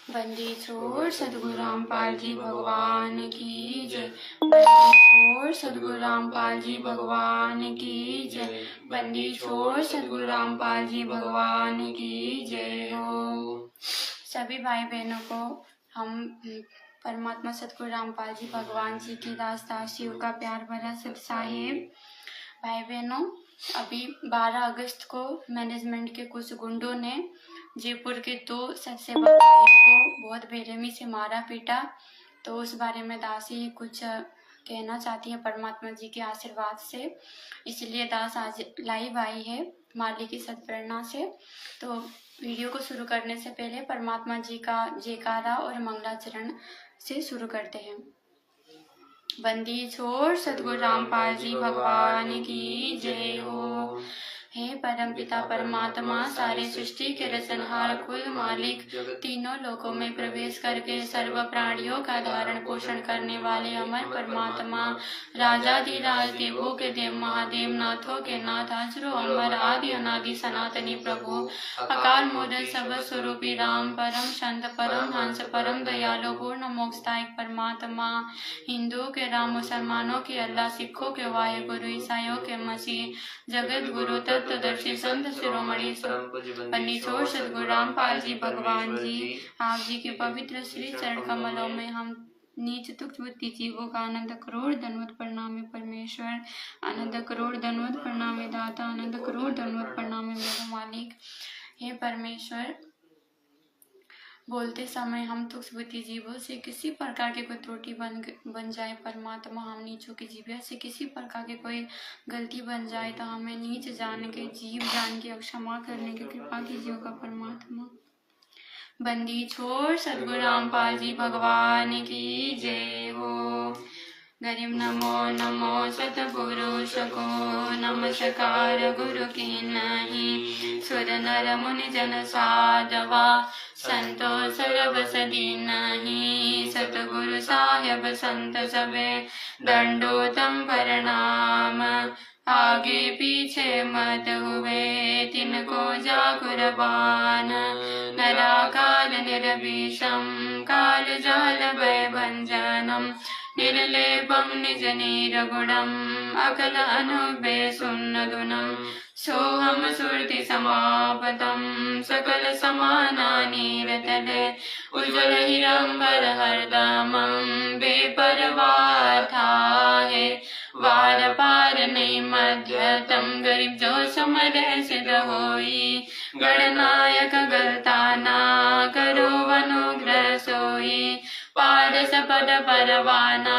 बंदी छोड़ सदगुरु रामपाल जी भगवान की जय। बंदी छोड़ सदगुरु रामपाल जी भगवान की जय। बंदी छोड़ सदगुरु रामपाल जी भगवान की जय हो। सभी भाई बहनों को हम परमात्मा सदगुरु रामपाल जी भगवान जी की दास दासियों का प्यार भरा सत साहिब। भाई बहनों, अभी 12 अगस्त को मैनेजमेंट के कुछ गुंडों ने जयपुर के 2 सत्सेवक भाइयों को बहुत बेरहमी से मारा पीटा। तो उस बारे में दासी कुछ कहना चाहती है परमात्मा जी के आशीर्वाद से, इसलिए दास आज लाइव आई है माली की सत्प्रेरणा से। तो वीडियो को शुरू करने से पहले परमात्मा जी का जयकारा और मंगलाचरण से शुरू करते हैं। बंदी छोड़ सदगुरु रामपाल जी भगवान की जय हो। हे परम पिता परमात्मा, सारे सृष्टि के रचनहार कुल मालिक, तीनों लोकों में प्रवेश करके सर्व प्राणियों का धारण पोषण करने वाले अमर परमात्मा, राजाधिराज देवों के देव महादेव, नाथों के नाथ, अजरो अमर आदि अनादि सनातनी प्रभु, अकाल मूर्त सब स्वरूपी राम, परम संत परम हंस परम दयालु पूर्ण मोक्षदायक परमात्मा, हिंदुओं के राम, मुसलमानों के अल्लाह, सिखों के वाहेगुरु, ईसाइयों के मसीह, जगत गुरु तत्वदर्शी संत शिरोमणि बंदी छोड़ सदगुरु रामपाल जी भगवान जी, आप जी के पवित्र श्री चरण कमलों में हम नीच तुक्ष बुद्धि जीवों का आनंद करोड़ धनवत प्रणाम है परमेश्वर, आनंद करोड़ धनवत प्रणाम है दाता, आनंद करोड़ धनवत प्रणाम है मेरे मालिक। हे परमेश्वर, बोलते समय हम तुक्ष बुद्धि जीवों से किसी प्रकार की कोई त्रुटि बन जाए परमात्मा, हम नीचों की जीविया से किसी प्रकार की कोई गलती बन जाए तो हमें नीच जान के जीव जान के क्षमा करने की कृपा कीजिए का परमात्मा। बंदी छोड़ सदगुरु रामपाल जी भगवान की जय हो। गरीब नमो नमो सतगुरु सको, नमस्कार गुरु की नहीं, सुर नर मुनि जन साधवा, संतो सर्व सदी नहीं, सतगुरु साहेब संत सबे, दंडोतम प्रणाम, आगे पीछे मत हुए तिनको जा कुर्बान, नराकाल निर्विषम, काल जाल भय भंजनम, निर्लेपम निज निर्गुणम, अकल अनुबे सुन्नदुनम, सोहम सुरति समापतम, सकल समानानि रतले, उज्ज्वल हिरंबर हरदमं, बेपरवाह था है वार पार नहीं मध्यतम, गरीब जो समर सिद्ध होई, गणनायक गलता ना करो अनुग्रह सोई, पारस पद परवाना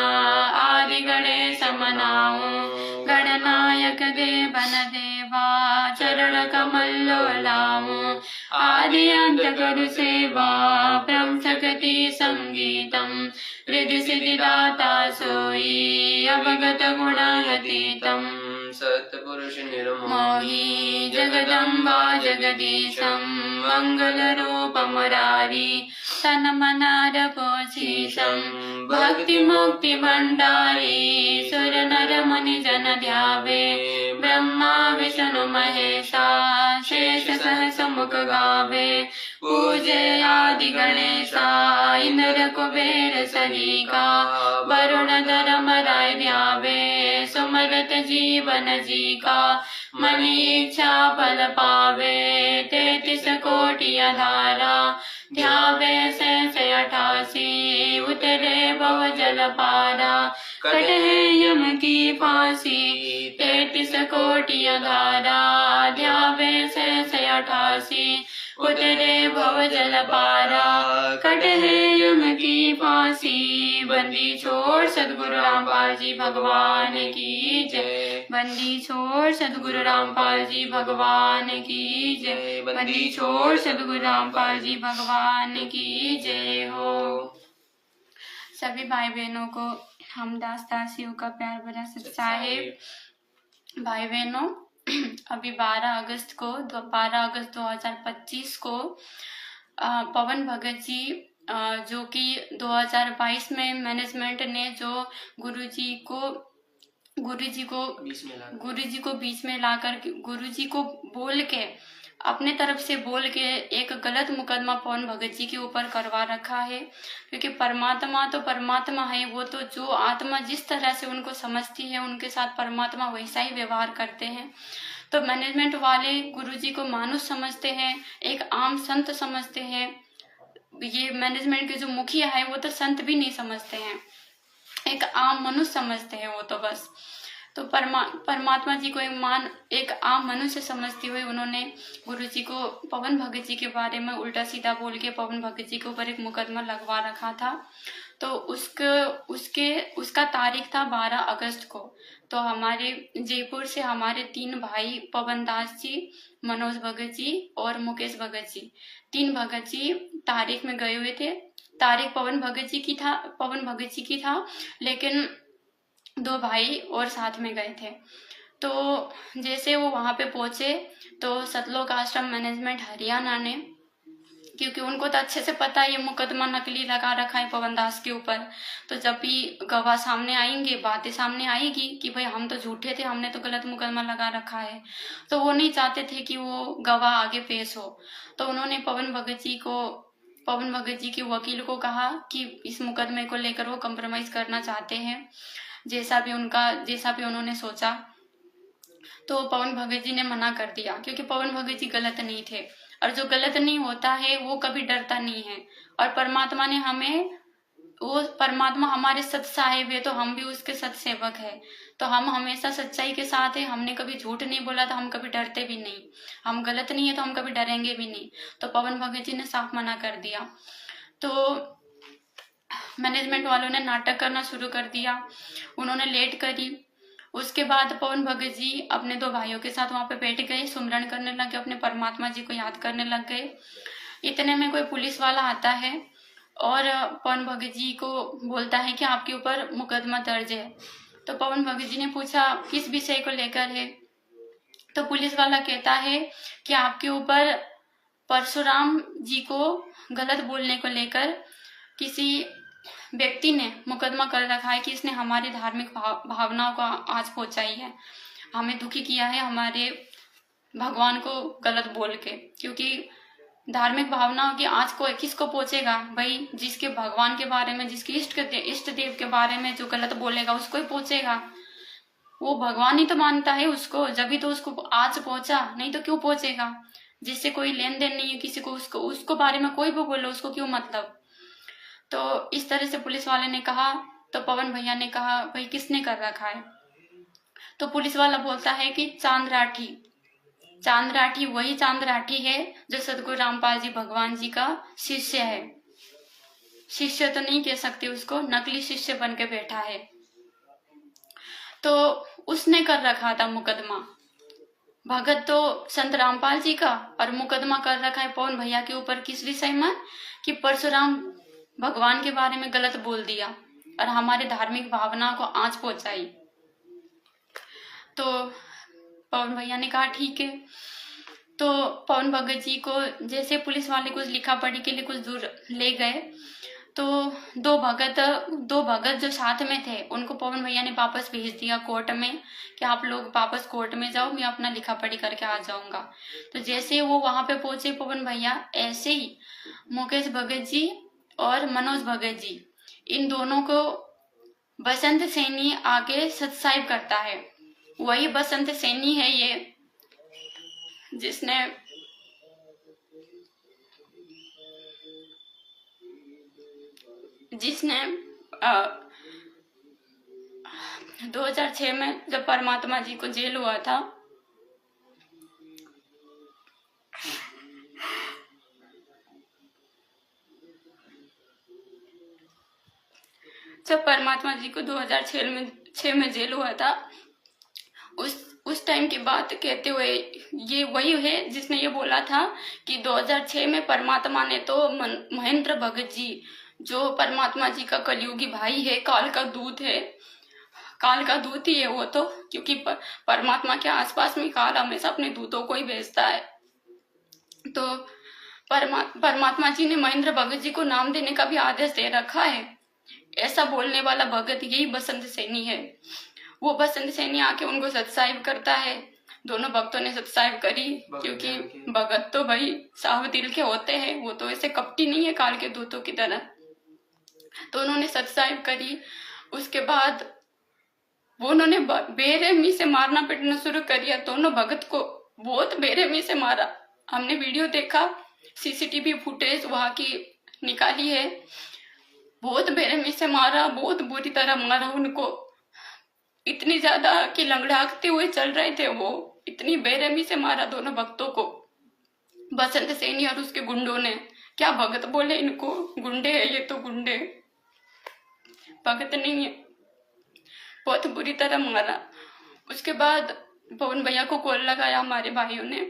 आदि गणेश मनाऊं, गणनायक देवन देवा चरण कमल लाऊं, आदि अंत करु सेवा ब्रह्म शक्ति संगीतम, रिद्धि सिद्धि दाता सोई, अवगत गुणातीतम, सत्पुरुष निर्मोही, जगदम्बा जगदीशम, मंगल रूप मुरारी, तन मनार पोषीशम, भक्ति मुक्ति भंडारी, सुर नर मुनि जन ध्यावे, ब्रह्मा विष्णु महेशा, शेष सहस मुख गावे, पूजे आदि गणेशा, इंद्र कुबेर सरीका, वरुण धर्म राय ध्यावे, सुमरत जीवन जी का, मनी इच्छा फल पावे, 33 कोटि अधारा, ध्यावे से 88, उतरे भव जल पारा, कटे यम की फांसी, 33 कोटि अधारा, ध्यावे से 88, उतरे भव जल पारा, कटे यम की फांसी। बंदी छोड़ सदगुरु रामपाल जी भगवान की जय। बंदी छोड़ सदगुरु रामपाल जी भगवान की जय। बंदी छोड़ सदगुरु रामपाल जी भगवान की जय हो। सभी भाई बहनों को हम दास दासियों का प्यार भरा सत साहिब। भाई बहनों, अभी 12 अगस्त 2025 को पवन भगत जी, जो कि 2022 में मैनेजमेंट ने जो गुरुजी को बीच में लाकर गुरुजी को बोल के अपने तरफ से बोल के एक गलत मुकदमा पवन भगत जी के ऊपर करवा रखा है। क्योंकि परमात्मा तो परमात्मा है, वो तो जो आत्मा जिस तरह से उनको समझती है उनके साथ परमात्मा वैसा ही व्यवहार करते हैं। तो मैनेजमेंट वाले गुरुजी को मानुष समझते हैं, एक आम संत समझते हैं। ये मैनेजमेंट के जो मुखिया है वो तो संत भी नहीं समझते हैं, एक आम मनुष्य समझते हैं वो तो बस। तो परमात्मा जी को एक आम मनुष्य समझते हुए उन्होंने गुरु जी को पवन भगत जी के बारे में उल्टा सीधा बोल के पवन भगत जी के ऊपर एक मुकदमा लगवा रखा था। तो उसका तारीख था 12 अगस्त को। तो हमारे जयपुर से हमारे 3 भाई पवन दास जी, मनोज भगत जी और मुकेश भगत जी, 3 भगत जी तारीख में गए हुए थे। तारीख पवन भगत जी की था, लेकिन 2 भाई और साथ में गए थे। तो जैसे वो वहां पे पहुंचे तो सतलोक आश्रम मैनेजमेंट हरियाणा ने, क्योंकि उनको तो अच्छे से पता है ये मुकदमा नकली लगा रखा है पवन दास के ऊपर, तो जब भी गवाह सामने आएंगे, बातें सामने आएगी कि भाई हम तो झूठे थे, हमने तो गलत मुकदमा लगा रखा है, तो वो नहीं चाहते थे कि वो गवाह आगे पेश हो। तो उन्होंने पवन भगत जी के वकील को कहा कि इस मुकदमे को लेकर वो कंप्रोमाइज करना चाहते हैं, जैसा भी उन्होंने सोचा। तो पवन भगत जी ने मना कर दिया, क्योंकि पवन भगत जी गलत नहीं थे, और जो गलत नहीं होता है वो कभी डरता नहीं है। और परमात्मा हमारे सत साहेब है, तो हम भी उसके सत सेवक है। तो हम हमेशा सच्चाई के साथ है, हमने कभी झूठ नहीं बोला, तो हम कभी डरते भी नहीं। हम गलत नहीं है तो हम कभी डरेंगे भी नहीं। तो पवन भगत जी ने साफ मना कर दिया। तो मैनेजमेंट वालों ने नाटक करना शुरू कर दिया, उन्होंने लेट करी। उसके बाद पवन भगत जी अपने 2 भाइयों के साथ वहां पे बैठ गए, सुमरन करने लगे, अपने परमात्मा जी को याद करने लग गए। इतने में कोई पुलिस वाला आता है और पवन भगत जी को बोलता है कि आपके ऊपर मुकदमा दर्ज है। तो पवन भगत जी ने पूछा किस विषय को लेकर है। तो पुलिस वाला कहता है कि आपके ऊपर परशुराम जी को गलत बोलने को लेकर किसी व्यक्ति ने मुकदमा कर रखा है, कि इसने हमारी धार्मिक भावनाओं को आँच पहुंचाई है, हमें दुखी किया है, हमारे भगवान को गलत बोल के। क्योंकि धार्मिक भावनाओं की आँच को किसको पहुंचेगा भाई, जिसके भगवान के बारे में, जिसके इष्ट देव के बारे में जो गलत बोलेगा उसको ही पहुंचेगा। वो भगवान ही तो मानता है उसको, जब भी तो उसको आँच पहुंचा, नहीं तो क्यों पहुंचेगा। जिससे कोई लेन देन नहीं है किसी को, उसको बारे में कोई भी बोलो, उसको क्यों मतलब। तो इस तरह से पुलिस वाले ने कहा। तो पवन भैया ने कहा भाई किसने कर रखा है। तो पुलिस वाला बोलता है कि चांद राठी वही चांद राठी है जो सदगुरु रामपाल जी भगवान जी का शिष्य है। शिष्य तो नहीं कह सकते उसको, नकली शिष्य बन के बैठा है। तो उसने कर रखा था मुकदमा। भगत तो संत रामपाल जी का, और मुकदमा कर रखा है पवन भैया के ऊपर किस विषय में, कि परशुराम भगवान के बारे में गलत बोल दिया और हमारे धार्मिक भावना को आँच पहुंचाई। तो पवन भैया ने कहा ठीक है। तो पवन भगत जी को जैसे पुलिस वाले कुछ लिखा पढ़ी के लिए कुछ दूर ले गए, तो 2 भगत जो साथ में थे उनको पवन भैया ने वापस भेज दिया कोर्ट में, कि आप लोग वापस कोर्ट में जाओ, मैं अपना लिखा पढ़ी करके आ जाऊंगा। तो जैसे वो वहां पे पहुंचे पवन भैया, ऐसे ही मुकेश भगत जी और मनोज भगत जी, इन दोनों को बसंत सैनी आके सत्साहिब करता है। वही बसंत सैनी है ये जिसने 2006 में जब परमात्मा जी को जेल हुआ था, जब परमात्मा जी को 2006 में जेल हुआ था, उस टाइम की बात कहते हुए, ये वही है जिसने ये बोला था कि 2006 में परमात्मा ने तो महेंद्र भगत जी, जो परमात्मा जी का कलयुगी भाई है, काल का दूत है, काल का दूत ही है वो तो, क्योंकि परमात्मा के आसपास में काल हमेशा अपने दूतों को ही भेजता है। तो परमात्मा जी ने महेंद्र भगत जी को नाम देने का भी आदेश दे रखा है। ऐसा बोलने वाला भगत यही बसंत सैनी है। वो बसंत सैनी आके उनको सत्साहिब करता है। दोनों भक्तों ने सत्साहिब करी, क्योंकि भगत तो भाई साफ दिल के होते हैं, वो तो ऐसे कपटी नहीं है काल के दूतों की तरह। तो उन्होंने सत्साहिब करी। उसके बाद वो उन्होंने बेरहमी से मारना पीटना शुरू कर दिया। दोनों भगत को बहुत बेरहमी से मारा। हमने वीडियो देखा, सीसीटीवी फुटेज वहां की निकाली है। बहुत बेरहमी से मारा, बहुत बुरी तरह मारा उनको, इतनी ज्यादा कि लंगड़ाते हुए चल रहे थे वो। इतनी बेरहमी से मारा दोनों भक्तों को बसंत सैनी और उसके गुंडों ने। क्या भगत बोले इनको, गुंडे है ये तो, गुंडे, भगत नहीं है। बहुत बुरी तरह मारा। उसके बाद पवन भैया को कॉल लगाया हमारे भाइयों ने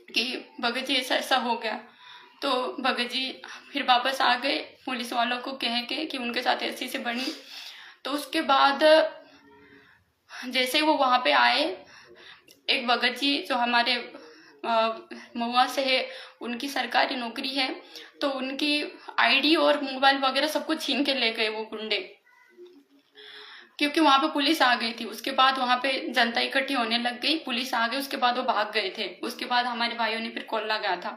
कि भगत जी ऐसा ऐसा हो गया। तो भगत जी फिर वापस आ गए, पुलिस वालों को कह के कि उनके साथ ऐसी से बनी। तो उसके बाद जैसे वो वहां पे आए, एक भगत जी जो हमारे महुआ से है, उनकी सरकारी नौकरी है, तो उनकी आईडी और मोबाइल वगैरह सब कुछ छीन के ले गए वो गुंडे, क्योंकि वहां पे पुलिस आ गई थी। उसके बाद वहां पे जनता इकट्ठी होने लग गई, पुलिस आ गई, उसके बाद वो भाग गए थे। उसके बाद हमारे भाइयों ने फिर कॉल लगाया था।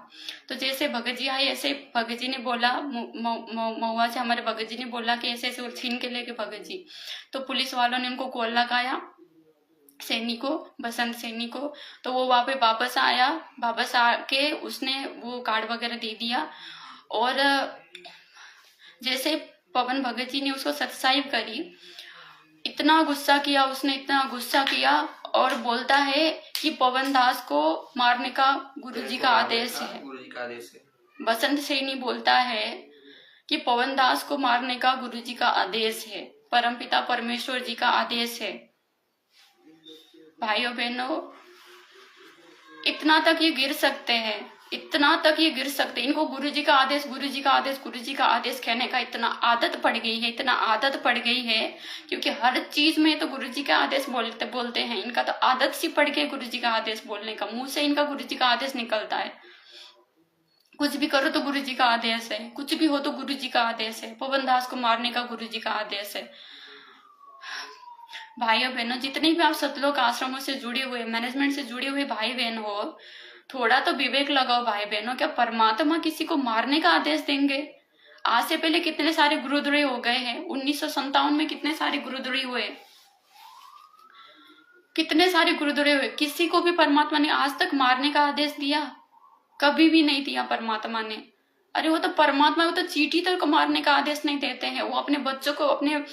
तो जैसे भगत जी आए, ऐसे भगत जी ने बोला, महुआ से हमारे भगत जी ने बोला कि ऐसे ऐसे छीन के लेके भगत जी। तो पुलिस वालों ने उनको कॉल लगाया, सैनी को, बसंत सैनी को। तो वो वहां पे वापस आया, वापस आके उसने वो कार्ड वगैरह दे दिया। और जैसे पवन भगत जी ने उसको सत्साहिब करी, इतना गुस्सा किया उसने, इतना गुस्सा किया, और बोलता है कि पवन दास को मारने का गुरुजी का आदेश है। गुरुजी का आदेश है। बसंत सैनी बोलता है कि पवन दास को मारने का गुरुजी का आदेश है, परमपिता परमेश्वर जी का आदेश है। भाइयों बहनों, इतना तक ये गिर सकते हैं, इतना तक ये गिर सकते हैं। इनको गुरुजी का आदेश, गुरुजी का आदेश, गुरुजी का आदेश कहने का इतना आदत पड़ गई है, इतना आदत पड़ गई है, क्योंकि हर चीज में तो गुरुजी का आदेश बोलते हैं। इनका तो आदत सी पड़ गई गुरुजी का आदेश बोलने का, मुंह से इनका गुरुजी का आदेश निकलता है। कुछ भी करो तो गुरुजी का आदेश है, कुछ भी हो तो गुरुजी का आदेश है। पवन दास को मारने का गुरुजी का आदेश है। भाइयों बहनों, जितने भी आप सतलोक आश्रमों से जुड़े हुए, मैनेजमेंट से जुड़े हुए भाई बहन हो, थोड़ा तो विवेक लगाओ भाई बहनों। क्या परमात्मा किसी को मारने का आदेश देंगे? आज से पहले कितने सारे गुरुद्रोही हो गए हैं। 1957 में कितने सारे गुरुद्रोही हुए, कितने सारे गुरुद्रोही हुए। किसी को भी परमात्मा ने आज तक मारने का आदेश दिया? कभी भी नहीं दिया परमात्मा ने। अरे वो तो परमात्मा, वो तो चींटी तक मारने का आदेश नहीं देते हैं। वो अपने बच्चों को, अपने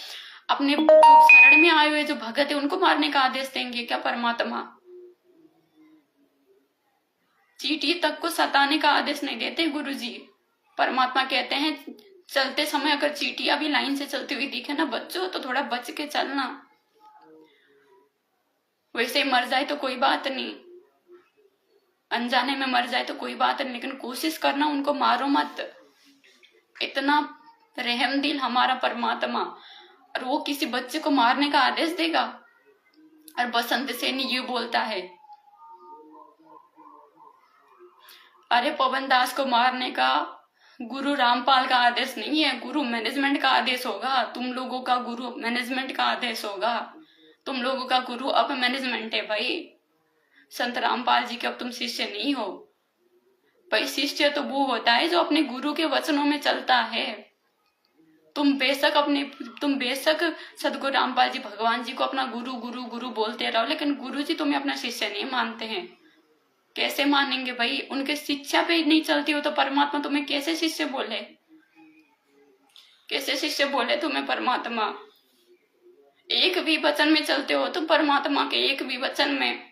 अपने जो शरण में आए हुए जो भगत है, उनको मारने का आदेश देंगे क्या परमात्मा? चींटी तक को सताने का आदेश नहीं देते गुरुजी। परमात्मा कहते हैं चलते समय अगर चींटियां भी लाइन से चलती हुई दिखे ना बच्चों, तो थोड़ा बच के चलना। वैसे ही मर जाए तो कोई बात नहीं, अनजाने में मर जाए तो कोई बात नहीं, लेकिन कोशिश करना उनको मारो मत। इतना रहम दिल हमारा परमात्मा, और वो किसी बच्चे को मारने का आदेश देगा? और बसंत सैनी ये बोलता है, अरे पवन दास को मारने का गुरु रामपाल का आदेश नहीं है, गुरु मैनेजमेंट का आदेश होगा। तुम लोगों का गुरु मैनेजमेंट का आदेश होगा। तुम लोगों का गुरु अब मैनेजमेंट है भाई। संत रामपाल जी के अब तुम शिष्य नहीं हो भाई। शिष्य तो वो होता है जो अपने गुरु के वचनों में चलता है। तुम बेशक सदगुरु रामपाल जी, भगवान जी को अपना गुरु गुरु गुरु बोलते रहो, लेकिन गुरु जी तुम्हें अपना शिष्य नहीं मानते हैं। कैसे मानेंगे भाई? उनके शिक्षा पे नहीं चलती हो तो परमात्मा तुम्हें कैसे शिष्य बोले? कैसे शिष्य बोले तुम्हें परमात्मा? एक भी वचन में चलते हो तो परमात्मा के एक भी वचन में।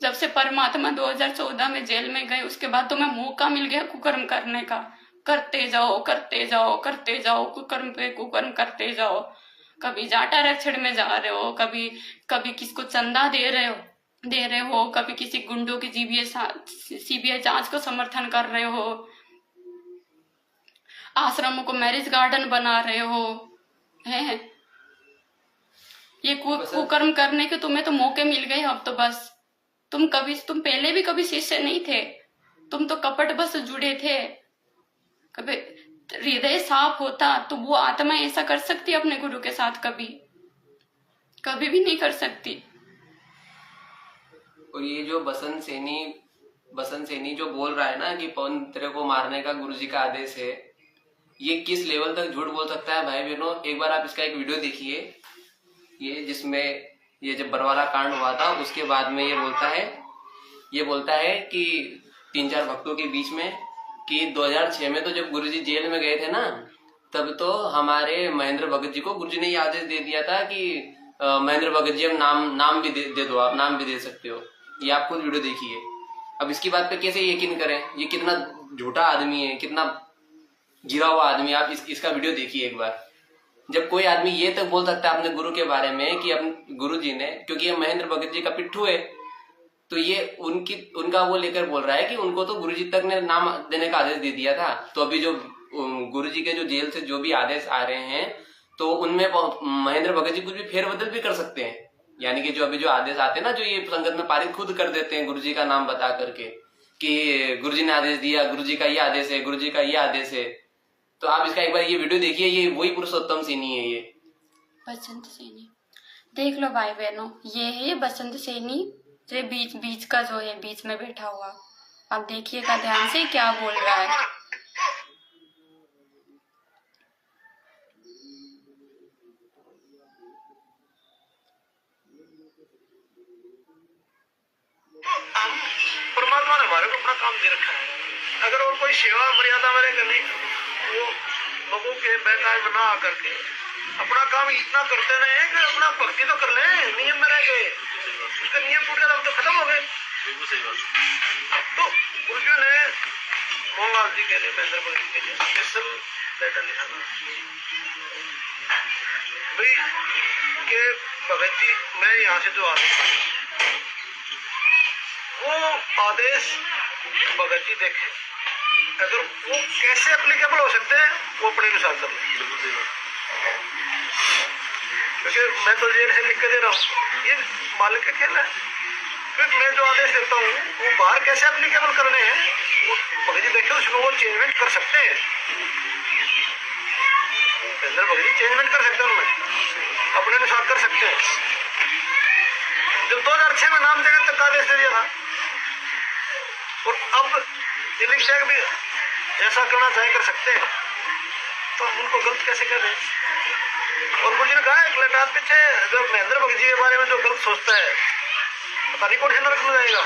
जब से परमात्मा 2014 में जेल में गए, उसके बाद तुम्हें मौका मिल गया कुकर्म करने का। करते जाओ, करते जाओ, करते जाओ, कुकर्म पे कुकर्म करते जाओ। कभी जाट आरक्षण में जा रहे हो, कभी किसको चंदा दे रहे हो, कभी किसी गुंडों की सीबीआई जांच को समर्थन कर रहे हो, आश्रमों को मैरिज गार्डन बना रहे हो, हैं? ये कुकर्म करने के तुम्हें तो मौके मिल गए अब तो बस। तुम पहले भी कभी शिष्य नहीं थे, तुम तो कपट बस जुड़े थे। कभी हृदय साफ होता तो वो आत्मा ऐसा कर सकती अपने गुरु के साथ? कभी भी नहीं कर सकती। और ये जो बसंत सैनी जो बोल रहा है ना कि पवन तेरे को मारने का गुरुजी का आदेश है, ये किस लेवल तक झूठ बोल सकता है भाई बहनों। एक बार आप इसका एक वीडियो देखिए, ये जिसमें ये जब बरवाला कांड हुआ था उसके बाद में ये बोलता है कि 3-4 भक्तों के बीच में कि 2006 में तो जब गुरुजी जेल में गए थे ना, तब तो हमारे महेंद्र भगत जी को गुरुजी ने ये आदेश दे दिया था कि महेंद्र भगत जी, अब नाम भी दे दो, आप नाम भी दे सकते हो। ये आप खुद वीडियो देखिए। अब इसकी बात पे कैसे यकीन करें, ये कितना झूठा आदमी है, कितना गिरा हुआ आदमी। आप इसका वीडियो देखिए एक बार। जब कोई आदमी ये तक बोल सकता है अपने गुरु के बारे में कि अपने गुरु जी ने, क्योंकि ये महेंद्र भगत जी का पिट्ठू है, तो ये उनका वो लेकर बोल रहा है कि उनको तो गुरुजी तक ने नाम देने का आदेश दे दिया था। तो अभी जो गुरुजी के जो जेल से जो भी आदेश आ रहे हैं, तो उनमें महेंद्र भगत जी कुछ भी फेरबदल भी कर सकते हैं। यानी कि जो अभी जो आदेश आते हैं ना, जो ये संगत में पारित खुद कर देते हैं गुरुजी का नाम बता करके कि गुरुजी ने आदेश दिया, गुरुजी का ये आदेश है, गुरुजी का ये आदेश है। तो आप इसका एक बार ये वीडियो देखिए, ये वही पुरुषोत्तम सैनी है, ये बसंत सैनी। देख लो भाई बहनों, ये है बसंत सैनी, जो बीच का जो है, बीच में बैठा हुआ। आप देखिएगा ध्यान से क्या बोल रहा है। परमात्मा ने हमारे को अपना काम दे रखा है। अगर और कोई सेवा मर्यादा मेरे करनी, वो लोगों के बैठा बना आकर के अपना काम इतना करते रहे कि अपना भक्ति तो कर ले, नियम में रह गए, उसका नियम टूट गया तो खत्म हो गए। तो गुरुजी ने मोहनलाल जी के लिए, महेंद्र भगत के लिए स्पेशल लेटर लिखा था भाई के भगत जी, मैं यहाँ से जो आदेश, वो आदेश भगत जी देखे, अगर वो कैसे एप्लीकेबल हो सकते हैं वो अपने अनुसार कर लें। क्योंकि मैं तो जेल से लिख के दे रहा हूँ, ये मालिक का खेल है। फिर मैं जो आदेश देता हूँ वो बाहर कैसे एप्लीकेबल करने हैं, वो भगत जी देखे, उसमें वो चेंजमेंट कर सकते हैं। भगत जी चेंजमेंट कर सकते हैं, उनमें अपने अनुसार कर सकते हैं। जब 2006 में नाम देने तक आदेश दे दिया था, और अब दिल्ली शेख भी जैसा करना चाहे कर सकते हैं, तो हम उनको गलत कैसे कर रहे हैं। और गुरुजी ने कहा एक लटात पीछे जब महेंद्र भगत जी के बारे में जो गलत सोचता है, पता नहीं कौन से नरक में जाएगा।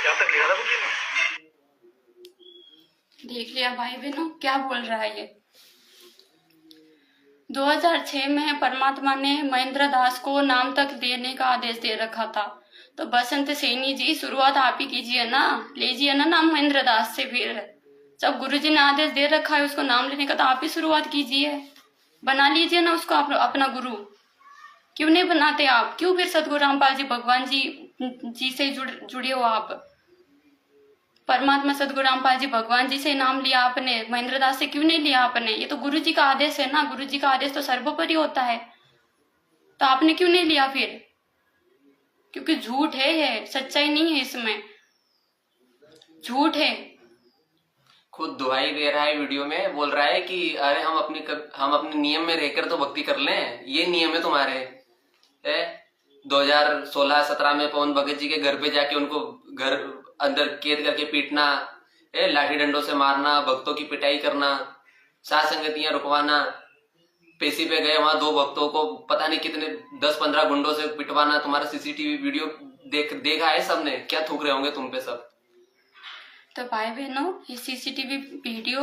यहाँ तक लिखा था गुरुजी ने। देख लिया भाई बहनों क्या बोल रहा है ये। 2006 में परमात्मा ने महेंद्र दास को नाम तक देने का आदेश दे रखा था। तो बसंत सैनी जी, शुरुआत आप ही कीजिए ना, लीजिए ना नाम महेंद्र दास से। फिर जब गुरुजी ने आदेश दे रखा है उसको नाम लेने का, तो आप ही शुरुआत कीजिए, बना लीजिए ना उसको अपना गुरु। क्यों नहीं बनाते आप? क्यों फिर सदगुरु रामपाल जी भगवान जी से जुड़े हो आप? परमात्मा सदगुरु रामपाल जी भगवान जी से नाम लिया आपने, महेंद्र दास से क्यों नहीं लिया आपने? ये तो गुरु जी का आदेश है ना, गुरु जी का आदेश तो सर्वोपरि होता है, तो आपने क्यों नहीं लिया फिर? क्योंकि झूठ है, ये सच्चाई नहीं है, इसमें झूठ है। खुद दुहाई दे रहा है, वीडियो में बोल रहा है कि अरे हम अपने नियम में रहकर तो भक्ति कर लें, ये नियम है तुम्हारे। 2016-17 में पवन भगत जी के घर पे जाके उनको घर अंदर कैद करके पीटना, लाठी डंडों से मारना, भक्तों की पिटाई करना, सात संगतियां रुकवाना, पेशी पे गए वहां 2 भक्तों को पता नहीं कितने 10-15 गुंडों से पिटवाना। तुम्हारा सीसीटीवी वीडियो देखा है सबने, क्या थूक रहे होंगे तुम पे सब। तो भाई बहनों, ये सीसीटीवी वीडियो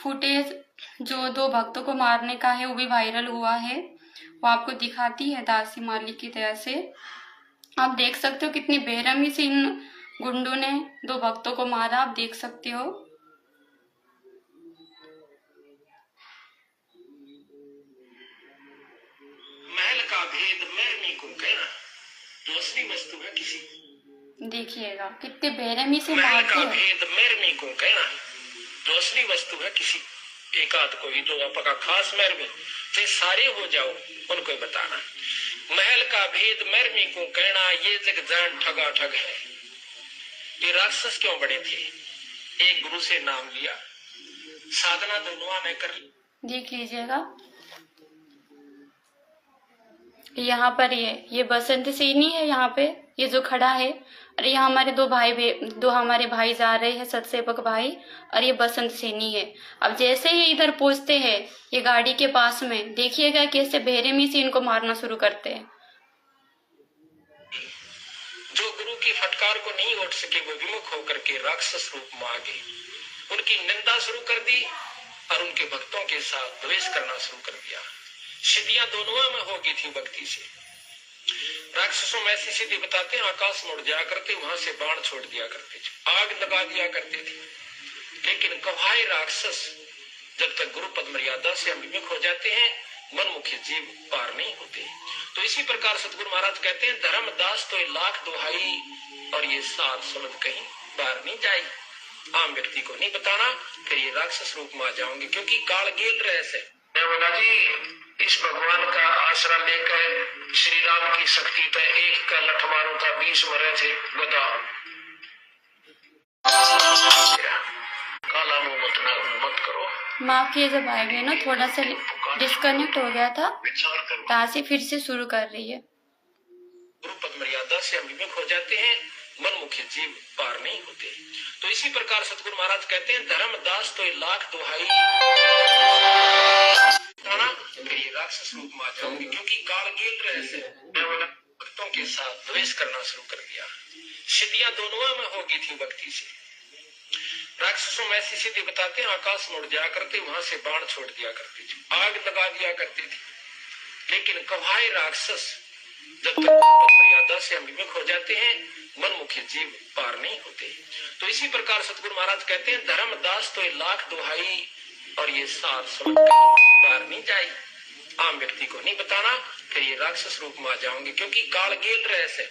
फुटेज जो 2 भक्तों को मारने का है वो भी वायरल हुआ है, वो आपको दिखाती है दासी मालिक की तरह से। आप देख सकते हो कितनी बेरहमी से इन गुंडों ने 2 भक्तों को मारा, आप देख सकते हो। महल का भेद मैरनी को कहना, जो असली वस्तु है किसी। देखिएगा कितने बेरहमी से महल मारते का हैं। भेद मैरनी को कहना, जो असली वस्तु है किसी। एक आध को ही जो आपका खास महर में वे सारे हो जाओ उनको बताना। महल का भेद मैरनी को कहना, ये जग जान ठगा ठग है। ये राक्षस क्यों बड़े थे? एक गुरु से नाम लिया, साधना दोनों ने कर ली। देख लीजिएगा यहाँ पर ये बसंत सैनी है, यहाँ पे ये जो खड़ा है, और ये हमारे दो हमारे भाई जा रहे हैं, सतसेवक भाई, और ये बसंत सैनी है। अब जैसे ही इधर पहुंचते हैं ये गाड़ी के पास में, देखिएगा कैसे बेरहमी से इनको मारना शुरू करते हैं। जो गुरु की फटकार को नहीं उठ सके वो विमुख होकर के राक्षस रूप में आ गए, उनकी निंदा शुरू कर दी और उनके भक्तों के साथ द्वेष करना शुरू कर दिया। सिद्धियां दोनों में हो गई थी भक्ति से। राक्षसों में ऐसी सिद्धि बताते हैं, आकाश में उड़ जाया करते, वहां से बाण छोड़ दिया करते थे, आग लगा दिया करते थे। लेकिन कवाए राक्षस जब तक गुरु पद मर्यादा से विमुख हो जाते हैं, मनमुखी जीव पार नहीं होते। तो इसी प्रकार सतगुरु महाराज कहते हैं, धर्मदास तो लाख दुहाई और ये सार समझ कहीं पार नहीं जाई। आम व्यक्ति को नहीं बताना, फिर ये राक्षस रूप में आ जाओगे, क्योंकि काल गेल रहस है। जी इस भगवान का आसरा लेकर श्री राम की शक्ति पे एक का लठ मारू था, 20 मरे थे। बताओ, काला मुंह मत करो। माफ कीजिए भाई बहनों, थोड़ा सा डिस्कनेक्ट हो गया था, तासी फिर से शुरू कर रही है। गुरु पद मर्यादा से हम विमुख हो जाते हैं, मनमुखी जीव पार नहीं होते। तो इसी प्रकार सतगुरु महाराज कहते हैं, धर्मदास तो लाख दुहाई ये राक्षस रूप में आ जाओगे, क्योंकि काल गेल रहस है। भक्तों के साथ द्वेष करना शुरू कर दिया। सिद्धियां दोनों में हो गई थी भक्ति से। राक्षसों में ऐसी सिद्धि बताते हैं, आकाश में उड़ जाया करते, वहां से बाण छोड़ दिया करते थे, आग लगा दिया करते थे। लेकिन कवाए राक्षस जब तक मर्यादा से विमुख हो जाते हैं, मनमुखी जीव पार नहीं होते। तो इसी प्रकार सतगुरु महाराज कहते हैं, धर्मदास तो लाख दुहाई और ये सार समझ पार नहीं जाई। आम व्यक्ति को नहीं बताना, फिर ये राक्षस रूप में आ जाओगे, क्योंकि काल गेल रहस है।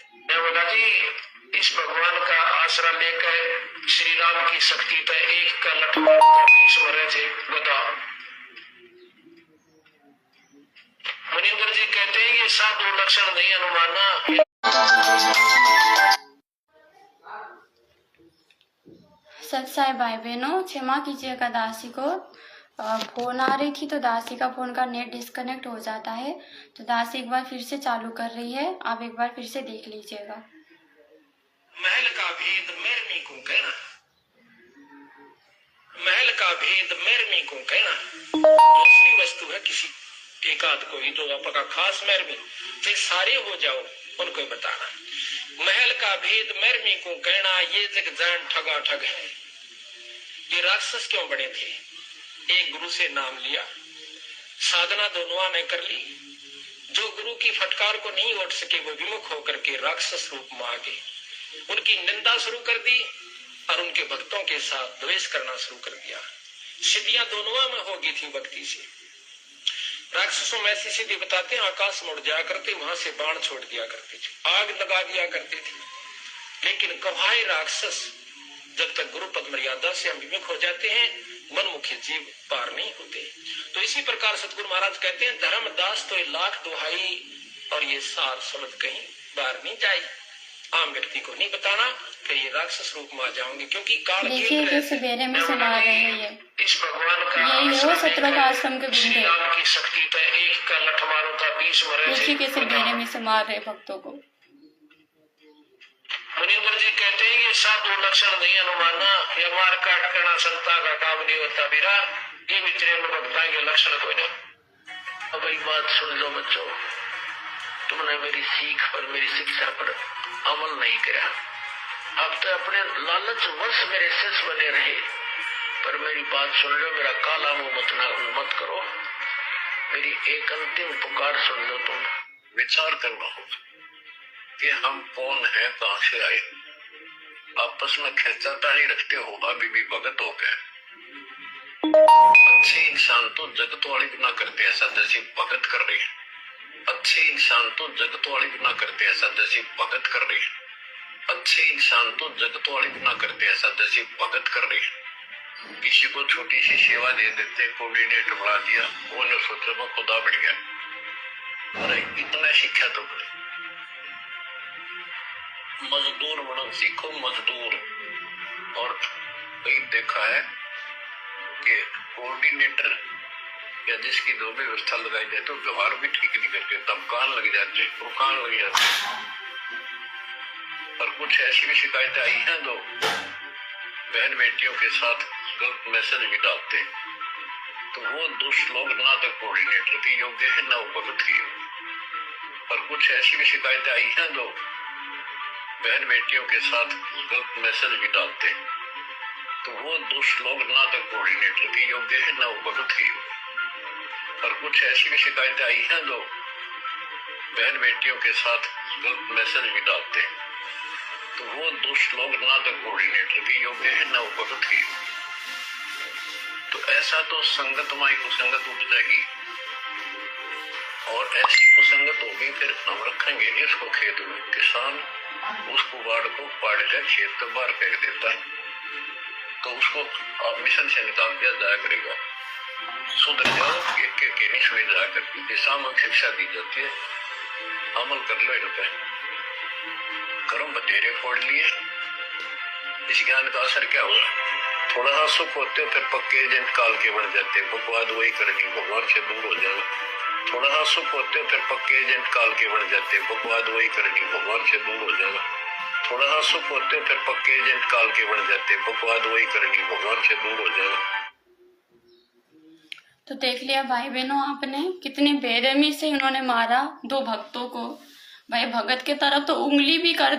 जी इस भगवान का आसरा लेकर श्री राम की शक्ति पे एक का लठ मारू था, 20 मरे थे। बताओ, मुनिंदर जी कहते हैं, ये साधु लक्षण नहीं अनुमाना। सत्साई भाई बहनों, क्षमा कीजिएगा दासी को, फोन आ रही थी तो दासी का फोन का नेट डिस्कनेक्ट हो जाता है, तो दासी एक बार फिर से चालू कर रही है, आप एक बार फिर से देख लीजिएगा। महल का भेद मैरमी को कहना, महल का भेद मैरमी को कहना। दूसरी वस्तु है किसी एक आध को ही, तो आपका खास मैरमी, फिर सारे हो जाओ उनको बताना। महल का भेद मैरमी को कहना, ये जग जान ठगा ठग है। ये राक्षस क्यों बने थे? एक गुरु से नाम लिया, साधना दोनों ने कर ली। जो गुरु की फटकार को नहीं उठ सके वो विमुख होकर के राक्षस रूप में आ गए, उनकी निंदा शुरू कर दी और उनके भक्तों के साथ द्वेष करना शुरू कर दिया। सिद्धियां दोनों में हो गई थी भक्ति से। राक्षसों में ऐसी सिद्धि बताते हैं, आकाश में उड़ जाया करते, वहां से बाण छोड़ दिया करते थे, आग लगा दिया करते थे। लेकिन कवाए राक्षस जब तक गुरु पद मर्यादा से विमुख हो जाते हैं, मनमुखी जीव पार नहीं होते। तो इसी प्रकार सतगुरु महाराज कहते हैं, धर्मदास तो लाख दुहाई और ये सार समझ कहीं पार नहीं जाई। आम व्यक्ति को नहीं बताना, फिर ये राक्षस रूप में आ जाओगे, क्योंकि काल देखिए कैसे बेरहमी से मार रहे हैं ये। इस भगवान का यही हो 17 आश्रम के गुंडे, की शक्ति पे एक का लठ मारू था, 20 मरे। देखिए कैसे बेरहमी से मार रहे भक्तों को। मुनिंदर जी कहते हैं, ये साधु लक्षण नहीं अनुमाना, ये मार काट करना संता का काम नहीं होता। बीरा ये मित्रे में भक्ता के लक्षण कोई नहीं। अब एक बात सुन लो बच्चों, तुमने मेरी सीख पर, मेरी शिक्षा पर अमल नहीं किया। अब तो अपने लालच वश मेरे शिष्य बने रहे, पर मेरी बात सुन लो, मेरा काला मुंह मत करो। मेरी एक अंतिम पुकार सुन लो। तुम विचार करना होगा कि हम कौन हैं, कहां से आए। आपस में खिंचातानी रखते हो, अभी भी भगत हो गए। अच्छे इंसान तो जगत वाले भी ना करते ऐसा जैसे भगत कर रही है। अच्छे इंसान तो जगत वाले भी ना करते ऐसा जैसे भगत कर रही है। अच्छे इंसान तो जगत वाले भी ना करते ऐसा जैसे भगत कर रही है। किसी को छोटी सी सेवा दे देते, कोऑर्डिनेटर बना दिया, वो ने सोचा मैं खुदा बढ़ गया। अरे इतना शिक्षा तो बने, मजदूर बनो सीखो, मजदूर। और कहीं देखा है कि कोऑर्डिनेटर या जिसकी जो भी व्यवस्था लगाई जाए तो व्यवहार भी ठीक नहीं करते, दमकान लग जाते, रुकान लग जाते। और कुछ ऐसी भी शिकायतें आई हैं जो बहन बेटियों के साथ गलत मैसेज भी डालते हैं, तो वो दुष्ट लोग ना तो कोऑर्डिनेटर के योग्य है, ना वो भगत के योग्य। और कुछ ऐसी भी शिकायतें आई हैं जो बहन बेटियों के साथ गलत मैसेज भी डालते हैं, तो वो दुष्ट लोग ना तो कोऑर्डिनेटर के योग्य है, ना वो भगत के योग्य। और कुछ ऐसी भी शिकायतें आई हैं जो बहन बेटियों के साथ गलत मैसेज भी डालते हैं, तो वो दुष्ट लोग ना तो कोऑर्डिनेटर के योग्य है, ना वो भगत के योग्य। तो ऐसा तो संगत माई कुसंगत उठ जाएगी, और ऐसी कुसंगत होगी फिर हम रखेंगे नहीं उसको खेत में। किसान उस कुबाड़ को पाड़ कर खेत के बाहर फेंक देता है, तो उसको आप मिशन से निकाल दिया जाया करेगा। सुधर जाओ, एक नहीं सुई जा करती सामूहिक शिक्षा दी जाती है, अमल कर लो इन पे। कर्म बतेरे फोड़ लिए, इस ज्ञान का असर क्या हुआ? थोड़ा सा सुख होते हो फिर पक्के एजेंट काल के बन जाते, बकवाद वही करेगी, भगवान से दूर हो जाएगा। थोड़ा सा सुख होते हो फिर पक्के एजेंट काल के बन जाते, बकवाद वही करेगी, भगवान से दूर हो जाएगा। थोड़ा सा सुख होते हो फिर पक्के एजेंट काल के बन जाते, बकवाद वही करेगी, भगवान से दूर हो जाएगा। तो देख लिया भाई बहनों आपने, कितनी बेरहमी से इन्होंने मारा दो भक्तों को। भाई भगत के तरफ तो उंगली भी कर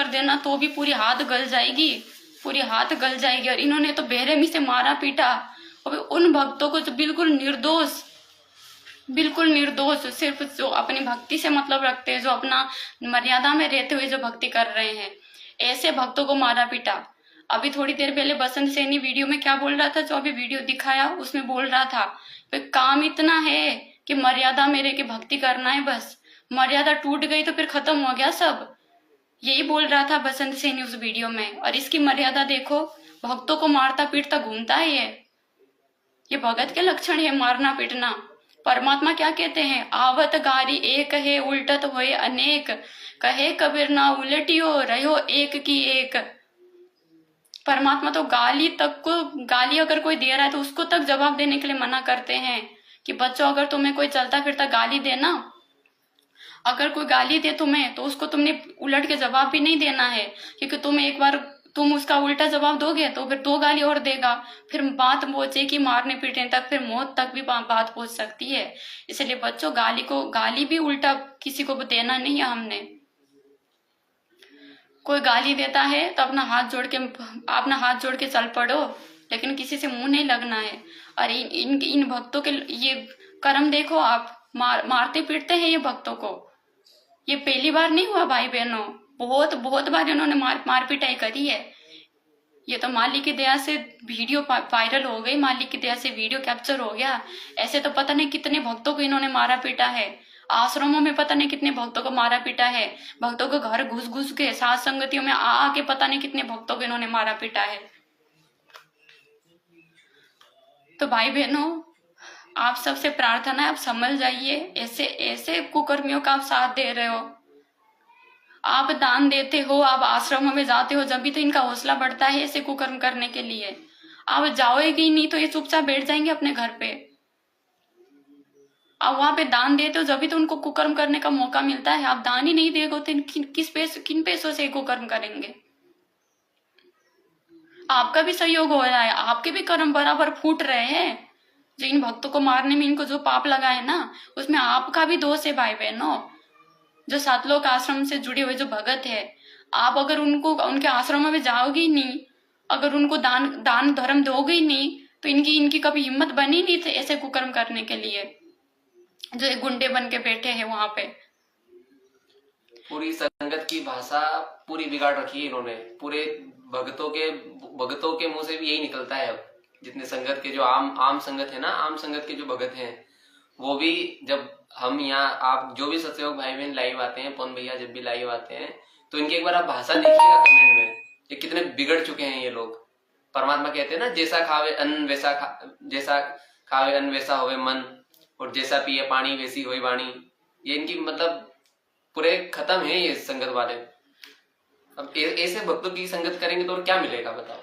देना तो भी पूरी हाथ गल जाएगी, पूरी हाथ गल जाएगी। और इन्होंने तो बेरहमी से मारा पीटा, और उन भक्तों को जो बिल्कुल निर्दोष सिर्फ जो अपनी भक्ति से मतलब रखते हैं, जो अपना मर्यादा में रहते हुए जो भक्ति कर रहे हैं, ऐसे भक्तों को मारा पीटा। अभी थोड़ी देर पहले बसंत सैनी वीडियो में क्या बोल रहा था, जो अभी वीडियो दिखाया उसमें बोल रहा था काम इतना है कि मर्यादा में रह के भक्ति करना है, बस मर्यादा टूट गई तो फिर खत्म हो गया सब। यही बोल रहा था बसंत सैनी उस वीडियो में। और इसकी मर्यादा देखो, भक्तों को मारता पीटता घूमता है। ये भगत के लक्षण है, मारना पीटना। परमात्मा क्या कहते हैं, आवत गारी एक है उल्टत होए अनेक, कहे कबीर ना उलटियो रहो एक की एक। परमात्मा तो गाली अगर कोई दे रहा है तो उसको तक जवाब देने के लिए मना करते हैं कि बच्चों अगर तुम्हें कोई चलता फिरता गाली देना, अगर कोई गाली दे तुम्हें तो उसको तुमने उलट के जवाब भी नहीं देना है, क्योंकि तुम उसका उल्टा जवाब दोगे तो फिर दो गाली और देगा, फिर बात पहुंचेगी मारने पीटने तक, फिर मौत तक भी बात पहुंच सकती है। इसलिए बच्चों गाली भी उल्टा किसी को देना नहीं है हमने। कोई गाली देता है तो अपना हाथ जोड़ के चल पड़ो, लेकिन किसी से मुंह नहीं लगना है। और इन भक्तों के ये कर्म देखो, आप मारते पीटते हैं ये भक्तों को। ये पहली बार नहीं हुआ भाई बहनों, बहुत बार इन्होंने मार पिटाई करी है। ये तो मालिक की दया से वीडियो वायरल हो गई, मालिक की दया से वीडियो कैप्चर हो गया। ऐसे तो पता नहीं कितने भक्तों को इन्होंने मारा पीटा है। आश्रमों में पता नहीं कितने भक्तों को मारा पीटा है, भक्तों के घर घुस के, साथ संगतियों में आके पता नहीं कितने भक्तों को इन्होंने मारा पीटा है। तो भाई बहनों, आप सबसे प्रार्थना है, आप समझ जाइए, ऐसे कुकर्मियों का आप साथ दे रहे हो। आप दान देते हो, आप आश्रमों में जाते हो, जब भी तो इनका हौसला बढ़ता है ऐसे कुकर्म करने के लिए। आप जाओगे ही नहीं तो ये चुपचाप बैठ जाएंगे अपने घर पे। आप वहां पे दान देते हो, जब भी तो उनको कुकर्म करने का मौका मिलता है। आप दान ही नहीं देगो तो किन पैसों से कुकर्म करेंगे? आपका भी सहयोग हो रहा है, आपके भी कर्म बराबर फूट रहे हैं। जो इन भक्तों को मारने में इनको जो पाप लगा है ना, उसमें आपका भी दोष है भाई बहनों। जो सातलोक आश्रम से जुड़े हुए जो भगत है, आप अगर उनके आश्रम में जाओगे ही नहीं, अगर उनको दान धर्म दोगे ही नहीं, तो इनकी कभी हिम्मत बनी नहीं थी ऐसे कुकर्म करने के लिए, जो एक गुंडे बन के बैठे हैं वहां पे। पूरी संगत की भाषा पूरी बिगाड़ रखी है इन्होंने। पूरे भगतों के मुंह से भी यही निकलता है। अब जितने संगत के जो आम संगत है ना, आम संगत के जो भगत हैं, वो भी जब हम यहाँ, आप जो भी सत्संग भाई बहन लाइव आते हैं, पवन भैया जब भी लाइव आते हैं, तो इनकी एक बार आप भाषा देखिएगा कमेंट में, ये कितने बिगड़ चुके हैं ये लोग। परमात्मा कहते हैं ना, जैसा खावे अन्न वैसा होवे मन, और जैसा पिए पानी वैसी होई वाणी। ये इनकी मतलब पूरे खत्म है ये संगत वाले। अब ऐसे भक्तों की संगत करेंगे तो और क्या मिलेगा बताओ?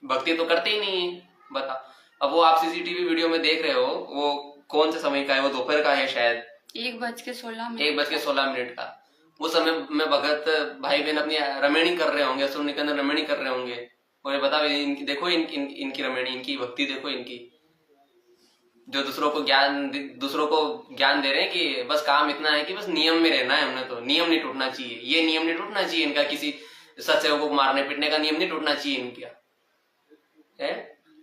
भक्ति तो करते ही नहीं है, बताओ। अब वो आप सीसीटीवी वीडियो में देख रहे हो, वो कौन से समय का है, वो दोपहर का है शायद, 1:16 1:16 का। उस समय में भगत भाई बहन अपनी रमणी कर रहे होंगे, असुर निकंदन रमणी कर रहे होंगे, और ये बताओ इनकी देखो, इनकी रमणी, इनकी भक्ति देखो, इनकी जो दूसरों को ज्ञान दे रहे हैं कि बस काम इतना है कि बस नियम में रहना है, हमने तो नियम नहीं टूटना चाहिए, ये नियम नहीं टूटना चाहिए इनका, किसी सत्संग को मारने पीटने का नियम नहीं टूटना चाहिए इनका है।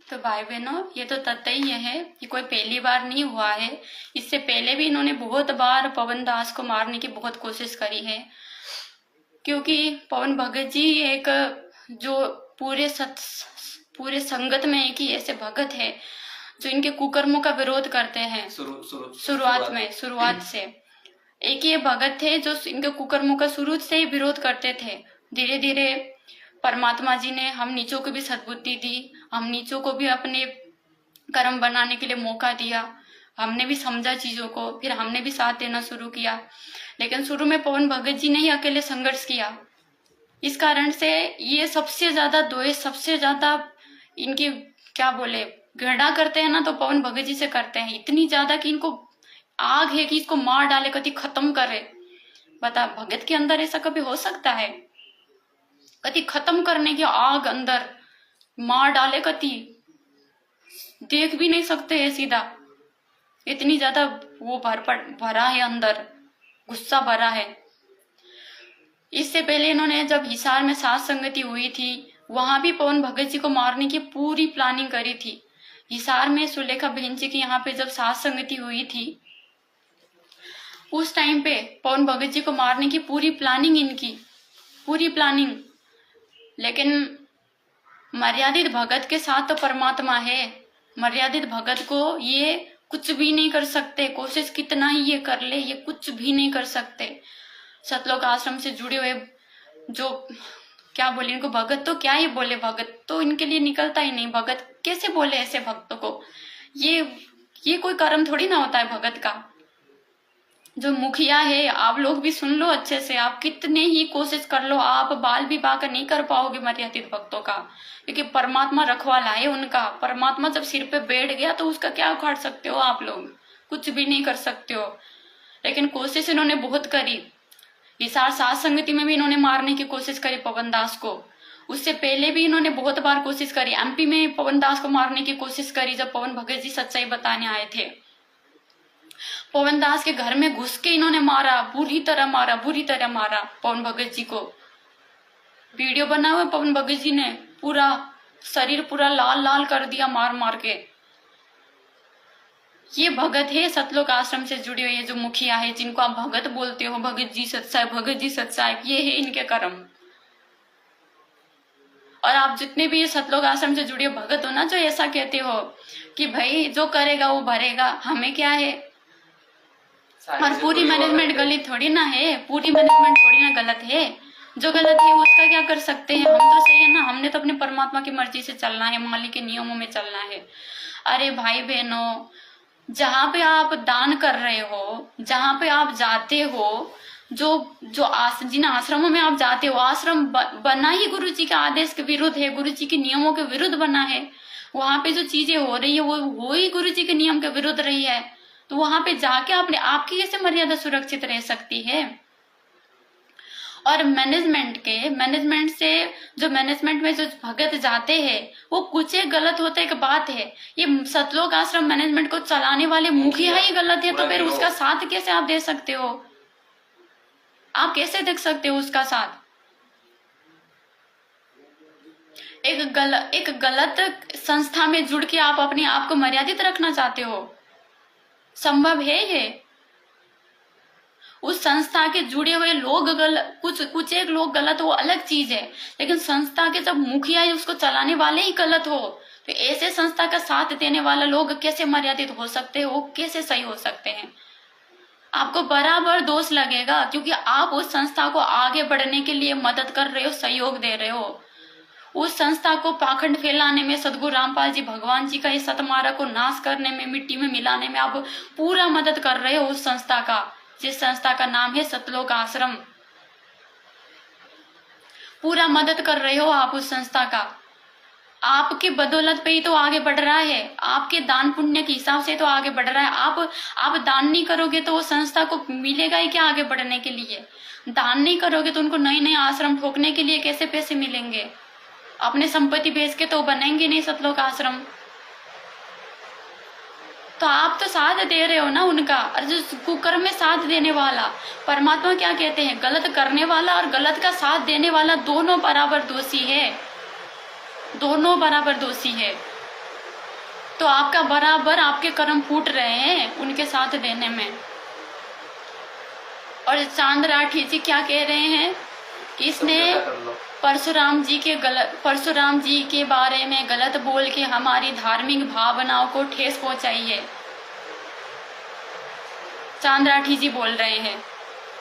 तो भाई बहनों, ये तो तथ्य ही है कि कोई पहली बार नहीं हुआ है। इससे पहले भी इन्होंने बहुत बार पवन दास को मारने की बहुत कोशिश करी है, क्योंकि पवन भगत जी एक जो पूरे संगत में एक ही ऐसे भगत है जो इनके कुकर्मों का विरोध करते हैं। शुरुआत से एक ये भगत थे जो इनके कुकर्मों का शुरू से ही विरोध करते थे। धीरे धीरे परमात्मा जी ने हम नीचों को भी सद्बुद्धि दी, हम नीचों को भी अपने कर्म बनाने के लिए मौका दिया, हमने भी समझा चीजों को, फिर हमने भी साथ देना शुरू किया। लेकिन शुरू में पवन भगत जी ने ही अकेले संघर्ष किया। इस कारण से ये सबसे ज्यादा द्वेष, सबसे ज्यादा इनकी क्या बोले घृणा करते हैं ना, तो पवन भगत जी से करते हैं, इतनी ज्यादा कि इनको आग है कि इसको मार डाले, कति खत्म करे। बता, भगत के अंदर ऐसा कभी हो सकता है? कति खत्म करने की आग अंदर मार डाले, कति देख भी नहीं सकते है सीधा, इतनी ज्यादा वो भरा है अंदर, गुस्सा भरा है। इससे पहले इन्होंने जब हिसार में सात संगति हुई थी, वहां भी पवन भगत जी को मारने की पूरी प्लानिंग करी थी। हिसार में सुलेखा बहन जी की यहाँ पे जब सात संगति हुई थी, उस टाइम पे पवन भगत जी को मारने की पूरी प्लानिंग इनकी, पूरी प्लानिंग। लेकिन मर्यादित भगत के साथ तो परमात्मा है, मर्यादित भगत को ये कुछ भी नहीं कर सकते, कोशिश कितना ही ये कर ले, ये कुछ भी नहीं कर सकते। सतलोक आश्रम से जुड़े हुए जो क्या बोले इनको, भगत तो क्या ही बोले, भगत तो इनके लिए निकलता ही नहीं। भगत कैसे बोले ऐसे भक्तों को? ये कोई कर्म थोड़ी ना होता है भगत का। जो मुखिया है, आप लोग भी सुन लो अच्छे से, आप कितने ही कोशिश कर लो, आप बाल भी बाका नहीं कर पाओगे मर्यादित भक्तों का, क्योंकि परमात्मा रखवाला है उनका। परमात्मा जब सिर पे बैठ गया तो उसका क्या उखाड़ सकते हो आप लोग? कुछ भी नहीं कर सकते हो। लेकिन कोशिश इन्होंने बहुत करी। हिसार सात संगति में भी इन्होंने मारने की कोशिश करी पवन दास को। उससे पहले भी इन्होंने बहुत बार कोशिश करी। एमपी में पवन दास को मारने की कोशिश करी जब पवन भगत जी सच्चाई बताने आए थे। पवन दास के घर में घुस के इन्होंने मारा, बुरी तरह मारा पवन भगत जी को। वीडियो बना हुआ पवन भगत जी ने, पूरा शरीर पूरा लाल लाल कर दिया मार मार के। ये भगत है सतलोक आश्रम से जुड़े हुए जो मुखिया है, जिनको आप भगत बोलते हो, भगत जी सत्साहेब, ये है इनके कर्म। और आप जितने भी सतलोक आश्रम से जुड़े भगत हो ना, जो ऐसा कहते हो कि भाई जो करेगा वो भरेगा, हमें क्या है, और पूरी मैनेजमेंट गलत थोड़ी ना है, पूरी मैनेजमेंट थोड़ी ना गलत है। जो गलत है उसका क्या कर सकते हैं, हम तो सही है ना, हमने तो अपने परमात्मा की मर्जी से चलना है, मालिक के नियमों में चलना है। अरे भाई बहनों, जहाँ पे आप दान कर रहे हो, जहाँ पे आप जाते हो, जिन आश्रमों में आप जाते हो, आश्रम बना ही गुरु जी के आदेश के विरुद्ध है, गुरु जी के नियमों के विरुद्ध बना है। वहां पे जो चीजें हो रही है वो ही गुरु जी के नियम के विरुद्ध रही है। तो वहां पे जाके आपकी कैसे मर्यादा सुरक्षित रह सकती है? और मैनेजमेंट में जो भगत जाते हैं वो कुछ एक गलत होता है, एक बात है। ये सतलोक आश्रम मैनेजमेंट को चलाने वाले मुखिया ही गलत है, तो फिर उसका साथ कैसे आप दे सकते हो? आप कैसे देख सकते हो उसका साथ? एक गलत संस्था में जुड़ के आप अपने आप को मर्यादित रखना चाहते हो? संभव है ये? उस संस्था के जुड़े हुए लोग कुछ एक लोग गलत हो, अलग चीज है, लेकिन संस्था के जब मुखिया है उसको चलाने वाले ही गलत हो, तो ऐसे संस्था का साथ देने वाला लोग कैसे मर्यादित हो सकते हो, कैसे सही हो सकते हैं? आपको बराबर दोष लगेगा, क्योंकि आप उस संस्था को आगे बढ़ने के लिए मदद कर रहे हो, सहयोग दे रहे हो। उस संस्था को पाखंड फैलाने में, सदगुरु रामपाल जी भगवान जी का इस सतमारा को नाश करने में, मिट्टी में मिलाने में आप पूरा मदद कर रहे हो उस संस्था का, जिस संस्था का नाम है सतलोक आश्रम। पूरा मदद कर रहे हो आप उस संस्था का। आपके बदौलत पे ही तो आगे बढ़ रहा है, आपके दान पुण्य के हिसाब से तो आगे बढ़ रहा है। आप दान नहीं करोगे तो वो संस्था को मिलेगा ही क्या आगे बढ़ने के लिए? दान नहीं करोगे तो उनको नए नए आश्रम ठोकने के लिए कैसे पैसे मिलेंगे? अपने संपत्ति बेच के तो बनेंगे नहीं सतलोक आश्रम। तो आप तो साथ दे रहे हो ना उनका। और जो कुकर्म में साथ देने वाला, परमात्मा क्या कहते हैं, गलत करने वाला और गलत का साथ देने वाला दोनों बराबर दोषी है, दोनों बराबर दोषी है। तो आपका बराबर आपके कर्म फूट रहे हैं उनके साथ देने में। और चांद राठी जी क्या कह रहे हैं कि इसने परशुराम जी के बारे में गलत बोल के हमारी धार्मिक भावनाओं को ठेस पहुंचाई है। चांद राठी जी बोल रहे हैं।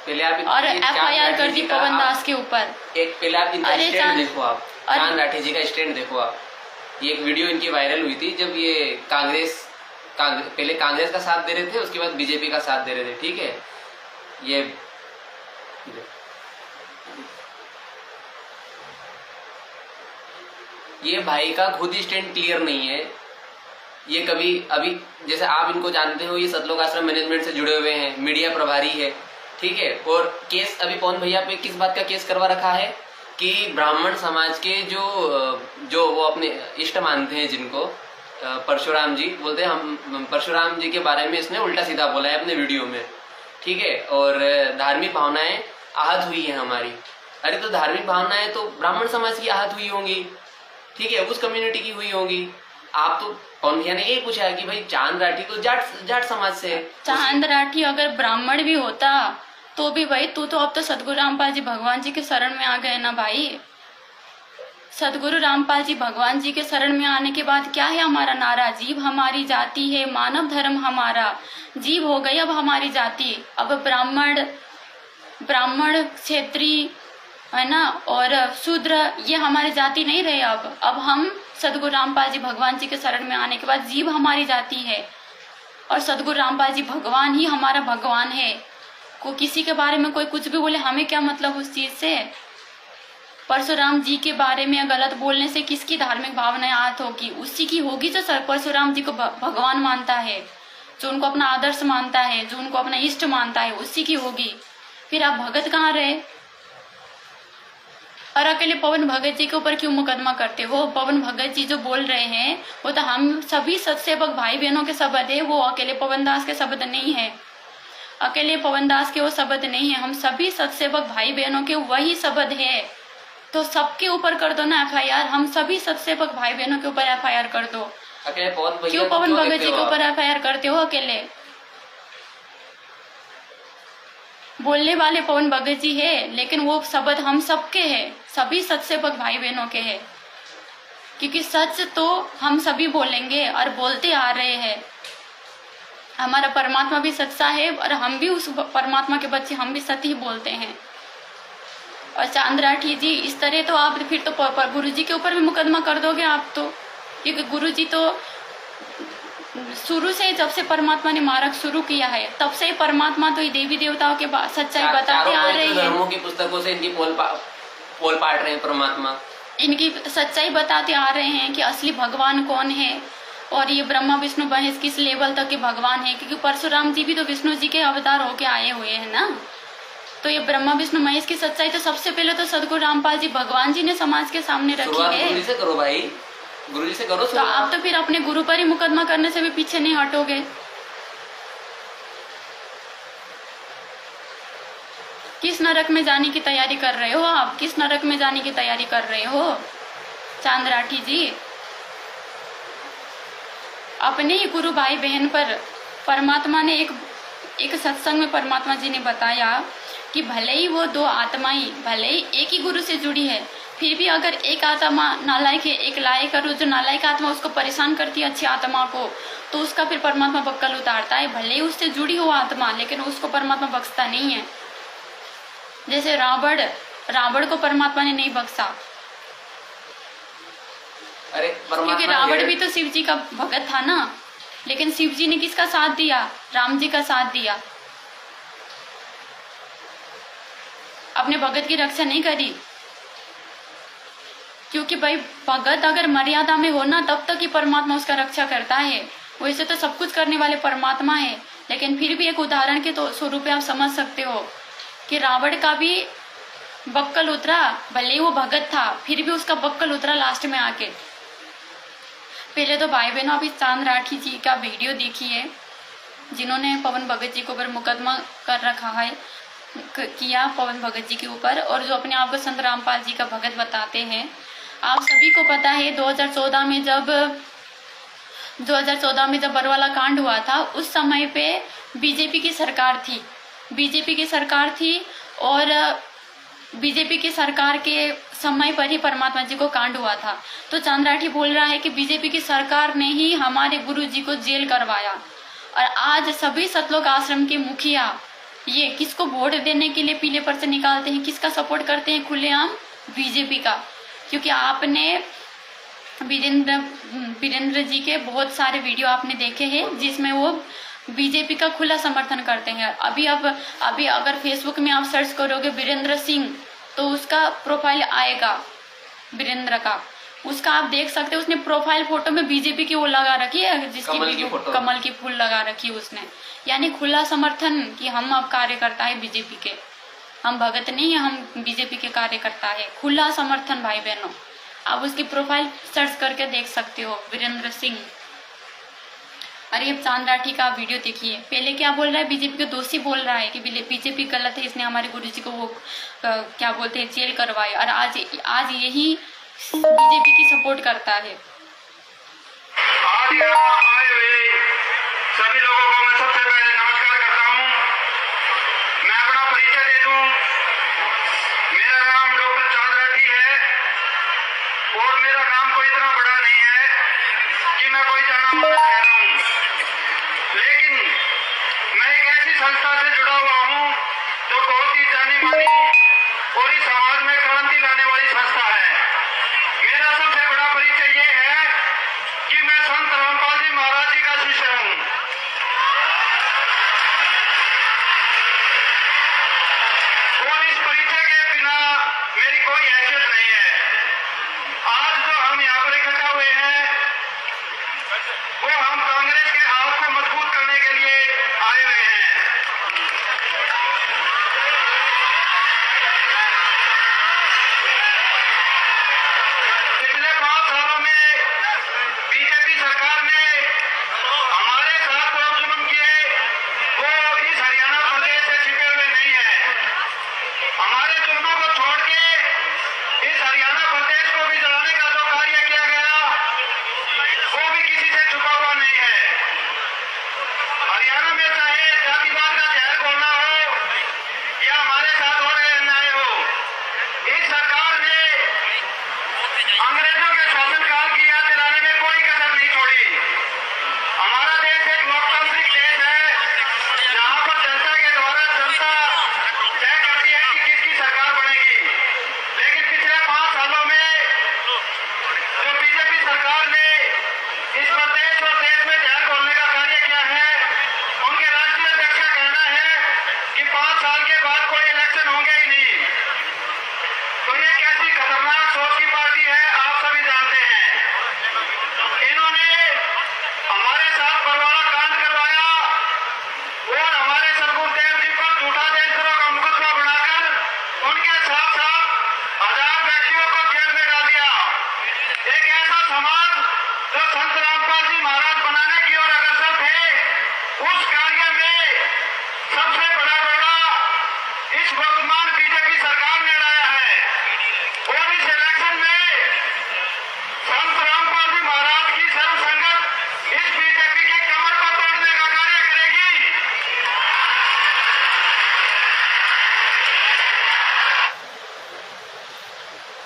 पहले आप और FIR कर दी पवन दास के ऊपर। एक पहले आप इनका स्टैंड देखो, आप चांद राठी जी का स्टैंड देखो आप। ये एक वीडियो इनकी वायरल हुई थी जब ये पहले कांग्रेस का साथ दे रहे थे, उसके बाद बीजेपी का साथ दे रहे थे, ठीक है। ये भाई का खुद ही स्टैंड क्लियर नहीं है। ये कभी अभी जैसे आप इनको जानते हो, ये सतलोक आश्रम मैनेजमेंट से जुड़े हुए हैं, मीडिया प्रभारी है, ठीक है। और केस अभी पवन भैया पे किस बात का केस करवा रखा है कि ब्राह्मण समाज के जो वो अपने इष्ट मानते हैं, जिनको परशुराम जी बोलते हैं, हम परशुराम जी के बारे में इसने उल्टा सीधा बोला है अपने वीडियो में, ठीक है। और धार्मिक भावनाएं आहत हुई है हमारी। अरे तो धार्मिक भावनाएं तो ब्राह्मण समाज की आहत हुई होंगी, ठीक है, उस कम्युनिटी की हुई होगी। आप तो पवन भैया ने यही पूछा है कि भाई चांद राठी तो जाट समाज से है। चांद राठी अगर ब्राह्मण भी होता तो भी भाई तू तो अब तो सदगुरु रामपाल जी भगवान जी के शरण में आ गए ना भाई। सदगुरु रामपाल जी भगवान जी के शरण में आने के बाद क्या है हमारा नारा? जीव हमारी जाति है, मानव धर्म हमारा। जीव हो गई अब हमारी जाति। अब ब्राह्मण क्षेत्रीय है ना और शूद्र ये हमारी जाति नहीं रहे। अब हम सदगुरु रामपाल जी भगवान जी के शरण में आने के बाद जीव हमारी जाति है और सदगुरु रामपाल जी भगवान ही हमारा भगवान है। को किसी के बारे में कोई कुछ भी बोले, हमें क्या मतलब उस चीज से? परशुराम जी के बारे में गलत बोलने से किसकी धार्मिक भावनाएं आहत होगी? उसी की होगी जो परशुराम जी को भगवान मानता है, जो उनको अपना आदर्श मानता है, जो उनको अपना इष्ट मानता है, उसी की होगी। फिर आप भगत कहाँ रहे? और अकेले पवन भगत जी के ऊपर क्यों मुकदमा करते हो? पवन भगत जी जो बोल रहे हैं वो तो हम सभी सत्सेवक भाई बहनों के शब्द है, वो अकेले पवन दास के शब्द नहीं है। अकेले पवन दास के वो शब्द नहीं है, हम सभी सत्सेवक भाई बहनों के वही शब्द है। तो सबके ऊपर कर दो ना FIR। हम सभी सत्सेवक भाई बहनों के ऊपर FIR कर दो। क्यों पवन भगत जी के ऊपर FIR करते हो? अकेले बोलने वाले पवन भगत जी है, लेकिन वो शब्द हम सबके है, सभी सत्सेवक भाई बहनों के है। क्योंकि सच तो हम सभी बोलेंगे और बोलते आ रहे हैं। हमारा परमात्मा भी सच्चा है और हम भी उस परमात्मा के बच्चे, हम भी सत्य ही बोलते हैं। और चांद राठी जी इस तरह तो आप फिर तो गुरु जी के ऊपर भी मुकदमा कर दोगे आप तो। क्योंकि गुरु जी तो शुरू से जब से परमात्मा ने मार्ग शुरू किया है तब से ही परमात्मा तो देवी देवताओं के सच्चाई बताते आ रहे हैं। धर्मों की पुस्तकों से इनकी पोल पाट रहे हैं परमात्मा, इनकी सच्चाई बताते आ रहे हैं कि असली भगवान कौन है और ये ब्रह्मा विष्णु महेश किस लेवल तक के भगवान है। क्योंकि परशुराम जी भी तो विष्णु जी के अवतार होके आए हुए हैं ना। तो ये ब्रह्मा विष्णु महेश की सच्चाई तो सबसे पहले तो सदगुरु रामपाल जी भगवान जी ने समाज के सामने रखी है। गुरु जी से करो भाई, गुरु जी से करो। तो आप तो फिर अपने गुरु पर ही मुकदमा करने से भी पीछे नहीं हटोगे। किस नरक में जाने की तैयारी कर रहे हो आप? किस नरक में जाने की तैयारी कर रहे हो चांद राठी जी? अपने ही गुरु भाई बहन पर परमात्मा ने एक सत्संग में परमात्मा जी ने बताया कि भले ही वो दो आत्माएं भले ही एक ही गुरु से जुड़ी है, फिर भी अगर एक आत्मा नालायक है, एक लायक है, जो नालायक आत्मा उसको परेशान करती है अच्छी आत्मा को, तो उसका फिर परमात्मा बक्कल उतारता है। भले ही उससे जुड़ी हो आत्मा, लेकिन उसको परमात्मा बख्शता नहीं है। जैसे रावण को परमात्मा ने नहीं बख्शा, क्योंकि रावण भी तो शिव जी का भगत था ना। लेकिन शिव जी ने किसका साथ दिया? राम जी का साथ दिया। अपने भगत की रक्षा नहीं करी। क्योंकि भाई भगत अगर मर्यादा में हो ना तब तक ही परमात्मा उसका रक्षा करता है। वैसे तो सब कुछ करने वाले परमात्मा है, लेकिन फिर भी एक उदाहरण के तो स्वरूप आप समझ सकते हो कि रावण का भी बक्कल उतरा, भले ही वो भगत था फिर भी उसका बक्कल उतरा लास्ट में आके। पहले तो भाई बहनों आप इस चांद राठी जी का वीडियो देखिए जिन्होंने पवन भगत जी के ऊपर मुकदमा कर रखा है, किया पवन भगत जी के ऊपर, और जो अपने आप को संत रामपाल जी का भगत बताते हैं। आप सभी को पता है 2014 में जब बरवाला कांड हुआ था उस समय पे बीजेपी की सरकार थी और बीजेपी की सरकार के समय पर ही परमात्मा जी को कांड हुआ था। तो चांद राठी बोल रहा है कि बीजेपी की सरकार ने ही हमारे गुरु जी को जेल करवाया, और आज सभी सतलोक आश्रम के मुखिया ये किसको वोट देने के लिए पीले पर्चे निकालते हैं, किसका सपोर्ट करते हैं? खुलेआम बीजेपी का। क्योंकि आपने वीरेंद्र जी के बहुत सारे वीडियो आपने देखे हैं जिसमें वो बीजेपी का खुला समर्थन करते हैं। अभी अगर फेसबुक में आप सर्च करोगे वीरेंद्र सिंह तो उसका प्रोफाइल आएगा, वीरेंद्र का, उसका आप देख सकते हो। उसने प्रोफाइल फोटो में बीजेपी की वो लगा रखी है, जिसकी कमल की फूल लगा रखी है उसने, यानी खुला समर्थन कि हम अब कार्यकर्ता है बीजेपी के, हम भगत नहीं है, हम बीजेपी के कार्यकर्ता है। खुला समर्थन भाई बहनों, आप उसकी प्रोफाइल सर्च करके देख सकते हो, वीरेंद्र सिंह। अरे अब चांद राठी का वीडियो देखिए, पहले क्या बोल रहा है, बीजेपी को दोषी बोल रहा है कि बीजेपी गलत है, इसने हमारे गुरुजी को वो क्या बोलते हैं जेल करवाए, और आज यही बीजेपी की सपोर्ट करता है। आज यहाँ आए हुए सभी लोगों को मैं सबसे पहले नमस्कार करता हूँ। मैं अपना परिचय दे दूँ। मेरा नाम डॉक्टर चांद राठी है और मेरा नाम कोई इतना बड़ा नहीं है कि मैं कोई जाना माना चेहरा हूँ, लेकिन मैं एक ऐसी संस्था से जुड़ा हुआ हूँ जो बहुत ही जानी मानी और इस समाज में क्रांति लाने वाली संस्था है। मेरा सबसे बड़ा परिचय ये है कि मैं संत रामपाल जी महाराज जी का शिष्य हूँ। और इस परिचय के बिना मेरी कोई हैसियत नहीं है। आज जो हम यहाँ पर इकट्ठा हुए हैं वो हम कांग्रेस के हाथ को मजबूत करने के लिए आए हुए हैं। पिछले 5 सालों में बीजेपी सरकार ने हमारे साथ जो जुल्म किए वो इस हरियाणा प्रदेश से छिपे हुए नहीं है। हमारे जुल्मों को छोड़ के इस हरियाणा प्रदेश को भी जलाने का जो कार्य किया गया वो भी किसी से छुपा हुआ नहीं है। हरियाणा में चाहे जातिवाद का जहर घोलना हो या हमारे साथ हो रहे अन्याय हो, इस सरकार ने अंग्रेजों के शासनकाल की याद दिलाने में कोई कसर नहीं छोड़ी। हमारा देश एक लोकतांत्रिक देश है जहां पर जनता के द्वारा जनता तय करती है कि किसकी सरकार बनेगी। लेकिन पिछले 5 सालों में जो बीजेपी सरकार ने इस प्रदेश और देश में जहर घोलने का कार्य किया है, उनके राष्ट्रीय अध्यक्ष का कहना है कि 5 साल के बाद कोई इलेक्शन होंगे ही नहीं। तो ये कैसी खतरनाक सोच की पार्टी है आप सभी जानते हैं। इन्होंने हमारे साथ बरवाला कांड करवाया और हमारे सदगुरुदेव जी पर झूठा देशद्रोह का मुकदमा बनाकर उनके साथ 1000 व्यक्तियों को जेल में डाल दिया। एक ऐसा समाज जो संत रामपाल जी महाराज बनाने की ओर अग्रसर थे, उस कार्य में सबसे बड़ा रोड़ा इस वर्तमान बीजेपी सरकार ने लाया है। और इस इलेक्शन में संत रामपाल जी महाराज की सर्व संगत इस बीजेपी की कमर को तोड़ने का कार्य करेगी।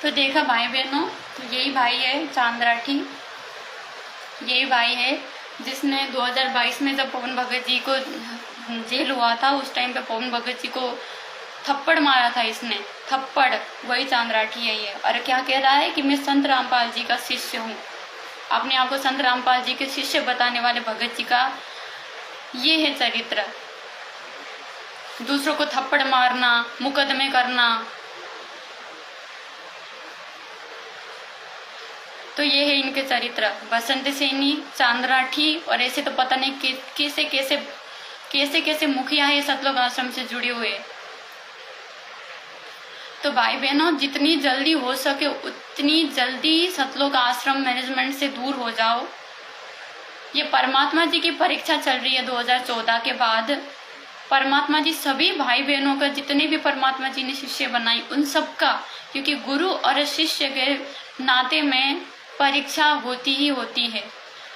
तो देखा भाई बहनों, तो यही भाई है चांद राठी, यही भाई है जिसने 2022 में जब पवन भगत जी को जेल हुआ था उस टाइम पे पवन भगत जी को थप्पड़ मारा था इसने, थप्पड़, वही चांद राठी है ये। और क्या कह रहा है कि मैं संत रामपाल जी का शिष्य हूँ, अपने आप को संत रामपाल जी के शिष्य बताने वाले भगत जी का ये है चरित्र। दूसरों को थप्पड़ मारना, मुकदमे करना, तो ये है इनके चरित्र, बसंत सैनी, चांद राठी, और ऐसे तो पता नहीं कैसे कैसे मुखिया है सतलोक आश्रम से जुड़े हुए। तो भाई बहनों, जितनी जल्दी हो सके उतनी जल्दी सतलोक आश्रम मैनेजमेंट से दूर हो जाओ। ये परमात्मा जी की परीक्षा चल रही है 2014 के बाद। परमात्मा जी सभी भाई बहनों का, जितने भी परमात्मा जी ने शिष्य बनाई उन सब का, क्योंकि गुरु और शिष्य के नाते में परीक्षा होती ही होती है।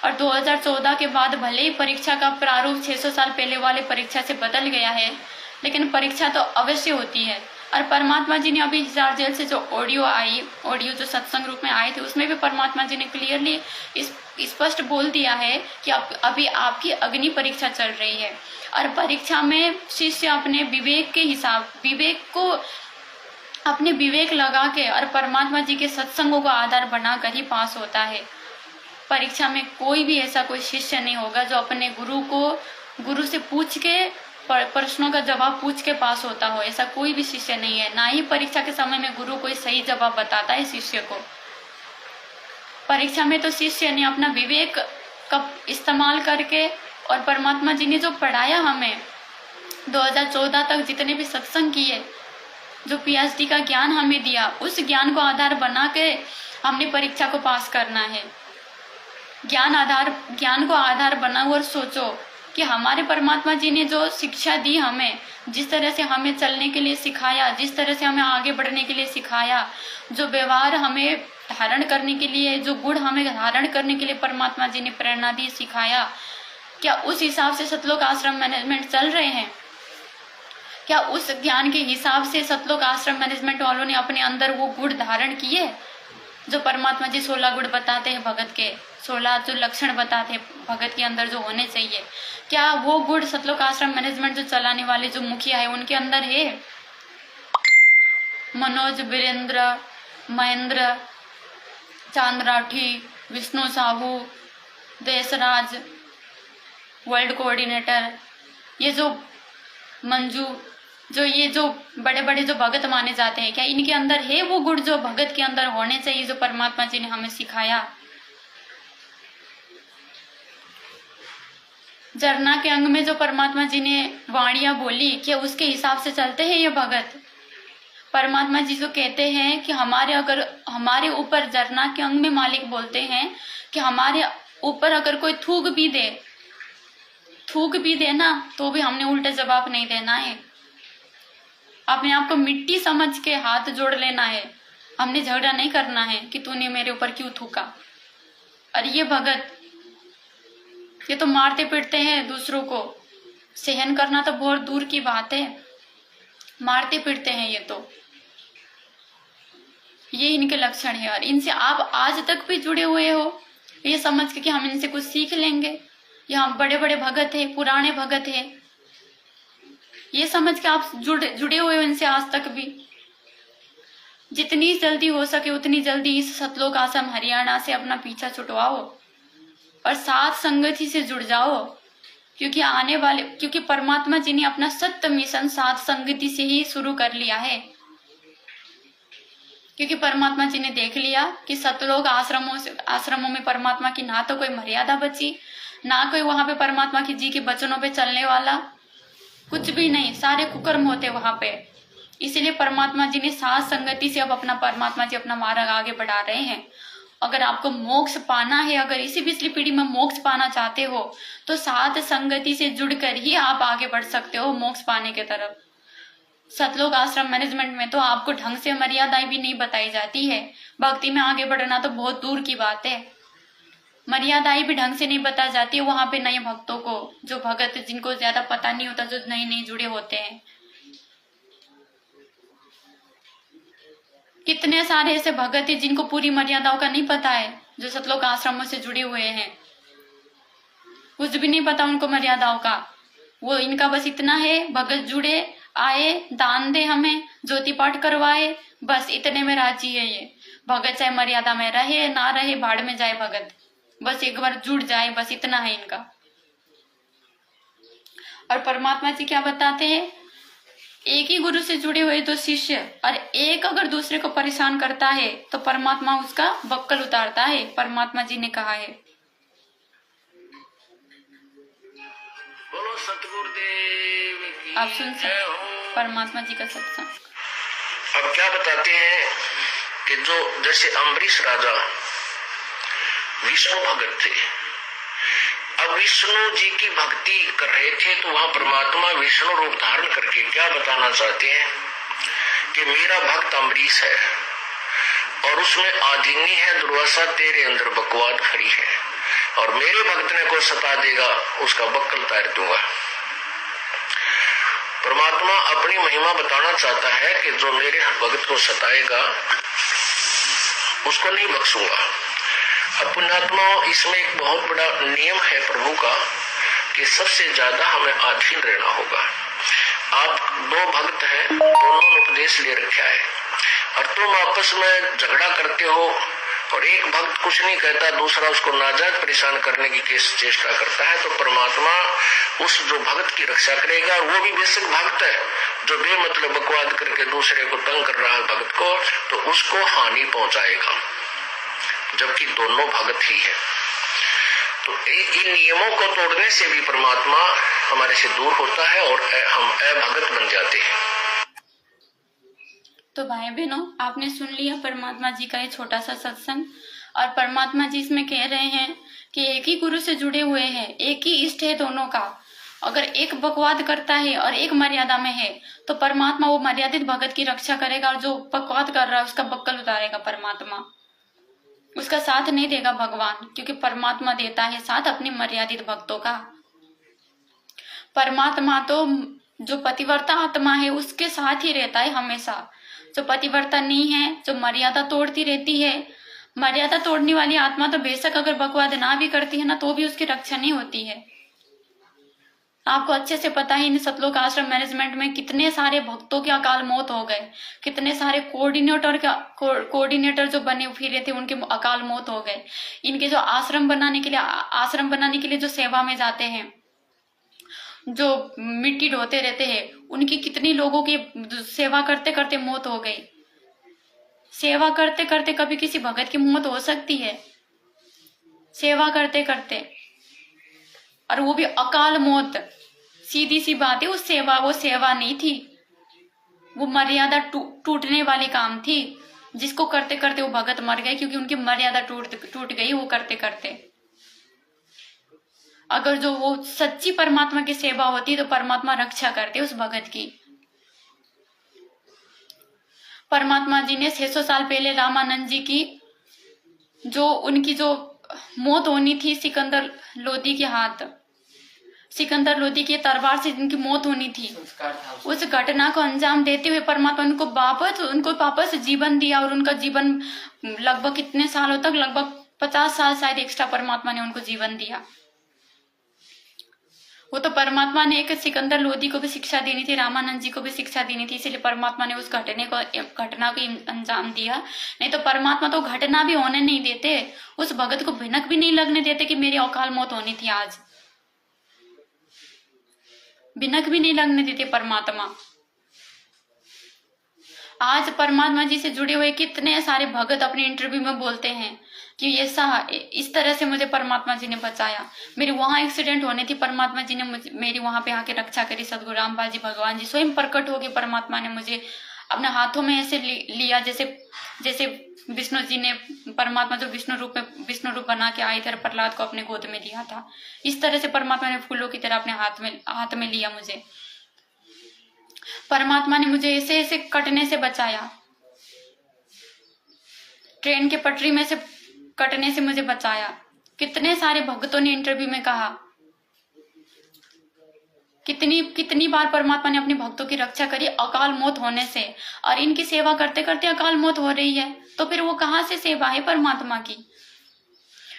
और 2014 के बाद भले ही परीक्षा का प्रारूप 600 साल पहले वाले परीक्षा से बदल गया है, लेकिन परीक्षा तो अवश्य होती है। और परमात्मा जी ने अभी हिसार जेल से जो ऑडियो जो सत्संग रूप में आए थे, उसमें भी परमात्मा जी ने क्लियरली स्पष्ट बोल दिया है कि अभी आपकी अग्नि परीक्षा चल रही है। और परीक्षा में शिष्य अपने विवेक लगा के और परमात्मा जी के सत्संगों को आधार बनाकर ही पास होता है। परीक्षा में कोई भी ऐसा कोई शिष्य नहीं होगा जो अपने गुरु से पूछ के प्रश्नों का जवाब पूछ के पास होता हो, ऐसा कोई भी शिष्य नहीं है। ना ही परीक्षा के समय में गुरु कोई सही जवाब बताता है शिष्य को। परीक्षा में तो शिष्य ने अपना विवेक का इस्तेमाल करके, और परमात्मा जी ने जो पढ़ाया हमें 2014 तक जितने भी सत्संग किए, जो PhD का ज्ञान हमें दिया, उस ज्ञान को आधार बना के हमने परीक्षा को पास करना है। ज्ञान को आधार बनाओ और सोचो कि हमारे परमात्मा जी ने जो शिक्षा दी हमें, जिस तरह से हमें चलने के लिए सिखाया, जिस तरह से हमें आगे बढ़ने के लिए सिखाया, जो व्यवहार हमें धारण करने के लिए, जो गुण हमें धारण करने के लिए परमात्मा जी ने प्रेरणा दी, सिखाया, क्या उस हिसाब से सतलोक आश्रम मैनेजमेंट चल रहे हैं? क्या उस ज्ञान के हिसाब से सतलोक आश्रम मैनेजमेंट वालों ने अपने अंदर वो गुण धारण किए जो परमात्मा जी 16 गुण बताते हैं भगत के, 16 जो लक्षण बताते हैं भगत के अंदर जो होने चाहिए? क्या वो गुण सतलोक आश्रम मैनेजमेंट जो चलाने वाले जो मुखिया है उनके अंदर है? मनोज, वीरेंद्र, महेंद्र, चांद राठी, विष्णु साहू, देशराज, वर्ल्ड कोऑर्डिनेटर, ये जो मंजू, ये जो बड़े बड़े जो भगत माने जाते हैं, क्या इनके अंदर है वो गुण जो भगत के अंदर होने चाहिए, जो परमात्मा जी ने हमें सिखाया? झरना के अंग में जो परमात्मा जी ने वाणियां बोली, क्या उसके हिसाब से चलते हैं ये भगत? परमात्मा जी जो कहते हैं कि हमारे ऊपर, झरना के अंग में मालिक बोलते हैं कि हमारे ऊपर अगर कोई थूक भी देना तो भी हमने उल्टा जवाब नहीं देना है। अपने आप को मिट्टी समझ के हाथ जोड़ लेना है। हमने झगड़ा नहीं करना है कि तूने मेरे ऊपर क्यों थूका। और ये भगत, ये तो मारते पीटते हैं दूसरों को, सहन करना तो बहुत दूर की बात है, मारते पीटते हैं। ये इनके लक्षण है। और इनसे आप आज तक भी जुड़े हुए हो, ये समझ के कि हम इनसे कुछ सीख लेंगे, यहाँ बड़े बड़े भगत है, पुराने भगत है, ये समझ के आप जुड़े हुए हो इनसे आज तक भी। जितनी जल्दी हो सके उतनी जल्दी इस सतलोक आश्रम हरियाणा से अपना पीछा छुटवाओ और साथ संगति से जुड़ जाओ, क्योंकि परमात्मा जी ने अपना सत्य मिशन साथ संगति से ही शुरू कर लिया है। क्योंकि परमात्मा जी ने देख लिया कि सतलोक आश्रमों में परमात्मा की ना तो कोई मर्यादा बची, ना कोई वहां पे परमात्मा की जी के वचनों पे चलने वाला, कुछ भी नहीं, सारे कुकर्म होते वहां पे। इसीलिए परमात्मा जी ने साथ संगति से अब परमात्मा जी अपना मार्ग आगे बढ़ा रहे हैं। अगर आपको मोक्ष पाना है, अगर इसी पिछली पीढ़ी में मोक्ष पाना चाहते हो, तो साथ संगति से जुड़कर ही आप आगे बढ़ सकते हो मोक्ष पाने के तरफ। सतलोक आश्रम मैनेजमेंट में तो आपको ढंग से मर्यादाएं भी नहीं बताई जाती है। भक्ति में आगे बढ़ना तो बहुत दूर की बात है, मर्यादाएं भी ढंग से नहीं बता जाती है वहां पे नए भक्तों को, जो भगत जिनको ज्यादा पता नहीं होता, जो नए जुड़े होते हैं। कितने सारे ऐसे भगत हैं जिनको पूरी मर्यादाओं का नहीं पता है, जो सतलोक आश्रमों से जुड़े हुए हैं, कुछ भी नहीं पता उनको मर्यादाओं का। वो इनका बस इतना है, भगत जुड़े, आए, दान दे, हमें ज्योति पाठ करवाए, बस इतने में राजी है ये भगत। चाहे मर्यादा में रहे ना रहे, भाड़ में जाए भगत, बस एक बार जुड़ जाए, बस इतना है इनका। और परमात्मा जी क्या बताते हैं एक ही गुरु से जुड़े हुए दो शिष्य और एक अगर दूसरे को परेशान करता है तो परमात्मा उसका बक्कल उतारता है, परमात्मा जी ने कहा है। बोलो सतगुरुदेव की आप सुन जय सकते हो। परमात्मा जी का सत्संग। अब क्या बताते हैं कि जो जैसे अम्बरीश राजा विष्णु भगत थे, अब विष्णु जी की भक्ति कर रहे थे तो वहां परमात्मा विष्णु रूप धारण करके क्या बताना चाहते हैं कि मेरा भक्त अम्बरीश है और उसमें आधिनी है दुर्वासा, तेरे अंदर बकवाद खड़ी है और मेरे भक्त ने को सता देगा उसका बक्कल तार दूंगा। परमात्मा अपनी महिमा बताना चाहता है कि जो मेरे भक्त को सताएगा उसको नहीं बख्शूंगा। अब पुण्यात्माओं, इसमें एक बहुत बड़ा नियम है प्रभु का कि सबसे ज्यादा हमें अधीन रहना होगा। आप दो भक्त हैं, दोनों ने उपदेश ले रखा है और तुम आपस में झगड़ा करते हो और एक भक्त कुछ नहीं कहता, दूसरा उसको नाजायज परेशान करने की चेष्टा करता है, तो परमात्मा उस जो भक्त की रक्षा करेगा और वो भी बेशक भक्त है जो बेमतलब बकवाद करके दूसरे को तंग कर रहा है भक्त को, तो उसको हानि पहुंचाएगा जबकि दोनों भक्त ही है। तो इन नियमों को तोड़ने से भी परमात्मा हमारे से दूर होता है और हम अभगत बन जाते हैं। तो भाई बहनों, आपने सुन लिया परमात्मा जी का ये छोटा सा सत्संग। और परमात्मा जी इसमें कह रहे हैं कि एक ही गुरु से जुड़े हुए हैं, एक ही इष्ट है दोनों का। अगर एक बकवाद करता है और एक मर्यादा में है तो परमात्मा वो मर्यादित भगत की रक्षा करेगा और जो बकवाद कर रहा है उसका बक्कल उतारेगा परमात्मा, उसका साथ नहीं देगा भगवान, क्योंकि परमात्मा देता है साथ अपने मर्यादित भक्तों का। परमात्मा तो जो पतिव्रता आत्मा है उसके साथ ही रहता है हमेशा। जो पतिव्रता नहीं है, जो मर्यादा तोड़ती रहती है, मर्यादा तोड़ने वाली आत्मा तो बेशक अगर बकवाद ना भी करती है ना तो भी उसकी रक्षा नहीं होती है। आपको अच्छे से पता है इन सतलोक आश्रम मैनेजमेंट में कितने सारे भक्तों के अकाल मौत हो गए, कितने सारे कोऑर्डिनेटर जो बने फिरे थे उनके अकाल मौत हो गए। इनके जो आश्रम बनाने के लिए जो सेवा में जाते हैं, जो मिट्टी ढोते रहते हैं, उनकी कितनी लोगों की सेवा करते करते मौत हो गई। सेवा करते करते कभी किसी भगत की मौत हो सकती है? सेवा करते करते, और वो भी अकाल मौत। सीधी सी बात है, वो सेवा नहीं थी, वो मर्यादा टूटने वाली काम थी, जिसको करते करते वो भगत मर गए क्योंकि उनकी मर्यादा टूट गई वो करते करते। अगर जो वो सच्ची परमात्मा की सेवा होती तो परमात्मा रक्षा करते उस भगत की। परमात्मा जी ने 600 साल पहले रामानंद जी की उनकी जो मौत होनी थी सिकंदर लोदी के हाथ, सिकंदर लोदी की तलवार से जिनकी मौत होनी थी, उस घटना को अंजाम देते हुए परमात्मा उनको वापस जीवन दिया। और उनका जीवन लगभग कितने सालों तक, लगभग 50 साल शायद एक्स्ट्रा परमात्मा ने उनको जीवन दिया। वो तो परमात्मा ने एक सिकंदर लोदी को भी शिक्षा देनी थी, रामानंद जी को भी शिक्षा देनी थी, इसलिए परमात्मा ने उस घटना को अंजाम दिया। नहीं तो परमात्मा तो घटना भी होने नहीं देते, उस भगत को भिनक भी नहीं लगने देते कि मेरी अकाल मौत होनी थी आज, भिनक भी नहीं लगने देते परमात्मा। आज परमात्मा जी से जुड़े हुए कितने सारे भगत अपने इंटरव्यू में बोलते हैं कि इस तरह से मुझे परमात्मा जी ने बचाया, मेरी वहां एक्सीडेंट होने थी, परमात्मा जी ने मेरी वहां पे आके रक्षा करी। सदगुरु रामपाल जी भगवान जी स्वयं प्रकट हो गए, परमात्मा ने मुझे अपने हाथों में ऐसे लिया जैसे विष्णु जी ने, परमात्मा जो विष्णु रूप बना के आए थे, प्रहलाद को अपने गोद में लिया था, इस तरह से परमात्मा ने फूलों की तरह अपने हाथ में लिया मुझे। परमात्मा ने मुझे ऐसे ऐसे कटने से बचाया, ट्रेन के पटरी में से कटने से मुझे बचाया। कितने सारे भक्तों ने इंटरव्यू में कहा, कितनी बार परमात्मा ने अपने भक्तों की रक्षा करी अकाल मौत होने से, और इनकी सेवा करते करते अकाल मौत हो रही है, तो फिर वो कहां से सेवा है परमात्मा की।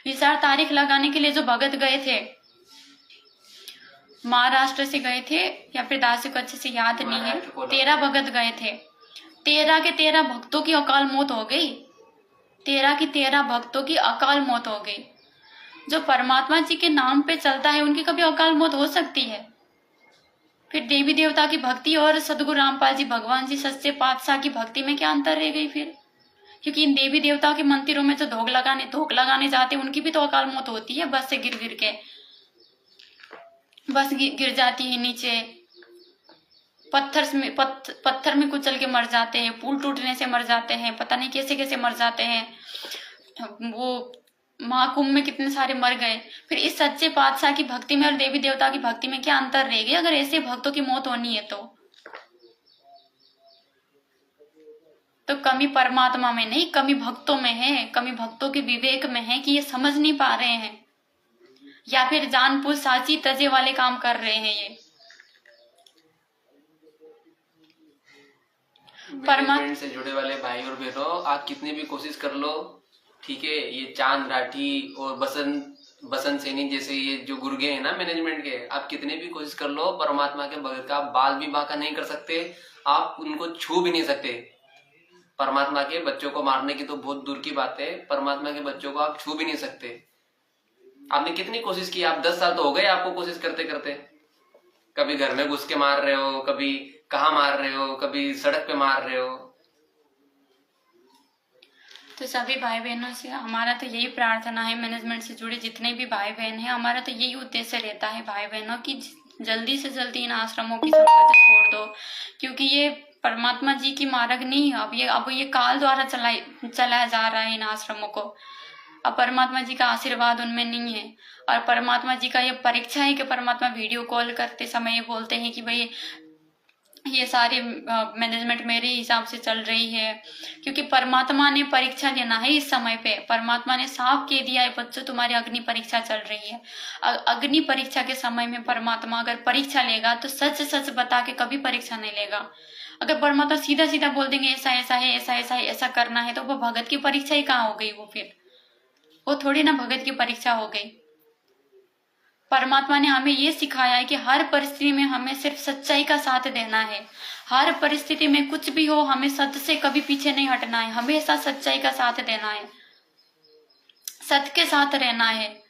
विचार तारीख लगाने के लिए जो भगत गए थे, महाराष्ट्र से गए थे या फिर दासी को अच्छे से याद नहीं है, 13 भगत गए थे, 13 के 13 भक्तों की अकाल मौत हो गई, 13 की 13 भक्तों की अकाल मौत हो गई। जो परमात्मा जी के नाम पे चलता है उनकी कभी अकाल मौत हो सकती है? फिर देवी देवता की भक्ति और सदगुरु रामपाल जी भगवान जी सच्चे पातशाह की भक्ति में क्या अंतर रह गई फिर? क्योंकि इन देवी देवता के मंदिरों में जो धोख लगाने जाते हैं उनकी भी तो अकाल मौत होती है, बस से गिर के बस गिर जाती है नीचे, पत्थर में कुचल के मर जाते हैं, पुल टूटने से मर जाते हैं, पता नहीं कैसे कैसे मर जाते हैं। वो महाकुंभ में कितने सारे मर गए। फिर इस सच्चे पातशाह की भक्ति में और देवी देवता की भक्ति में क्या अंतर रह गया अगर ऐसे भक्तों की मौत होनी है तो कमी परमात्मा में नहीं, कमी भक्तों में है, कमी भक्तों के विवेक में है कि ये समझ नहीं पा रहे हैं, या फिर जानबूझ साची तजे वाले काम कर रहे हैं ये। परमात्मा से जुड़े वाले भाई और बहनों, आप कितनी भी कोशिश कर लो, ठीक है, ये चांद राठी और बसंत सैनी जैसे ये जो गुर्गे हैं ना मैनेजमेंट के, आप कितने भी कोशिश कर लो, परमात्मा के भगत का बाल भी बांका नहीं कर सकते, आप उनको छू भी नहीं सकते। परमात्मा के बच्चों को मारने की तो बहुत दूर की बात है, परमात्मा के बच्चों को आप छू भी नहीं सकते। आपने कितनी कोशिश की? आप 10 साल तो हो गए आपको कोशिश करते करते। कभी घर में घुस के मार रहे हो, कभी कहाँ मार रहे हो, कभी सड़क पे मार रहे हो। तो सभी भाई बहनों से हमारा तो यही प्रार्थना है, मैनेजमेंट से जुड़े जितने भी भाई बहन हैं, हमारा तो यही उद्देश्य रहता है भाई बहनों की जल्दी से जल्दी इन आश्रमों की संगत छोड़ दो, क्योंकि ये परमात्मा जी की मार्ग नहीं है। अब ये काल द्वारा चलाया जा रहा है इन आश्रमों को। अब परमात्मा जी का आशीर्वाद उनमें नहीं है, और परमात्मा जी का ये परीक्षा है कि परमात्मा वीडियो कॉल करते समय ये बोलते हैं कि भाई ये सारी मैनेजमेंट मेरे हिसाब से चल रही है, क्योंकि परमात्मा ने परीक्षा लेना है इस समय पे। परमात्मा ने साफ कह दिया है, बच्चों तुम्हारी अग्नि परीक्षा चल रही है। अग्नि परीक्षा के समय में परमात्मा अगर परीक्षा लेगा तो सच सच बता के कभी परीक्षा नहीं लेगा। अगर परमात्मा सीधा सीधा बोल देंगे ऐसा ऐसा है, ऐसा ऐसा है, ऐसा करना है, तो वो भगत की परीक्षा ही कहाँ हो गई? वो थोड़ी ना भगत की परीक्षा हो गई। परमात्मा ने हमें ये सिखाया है कि हर परिस्थिति में हमें सिर्फ सच्चाई का साथ देना है। हर परिस्थिति में कुछ भी हो, हमें सत्य से कभी पीछे नहीं हटना है, हमेशा सच्चाई का साथ देना है, सत्य के साथ रहना है।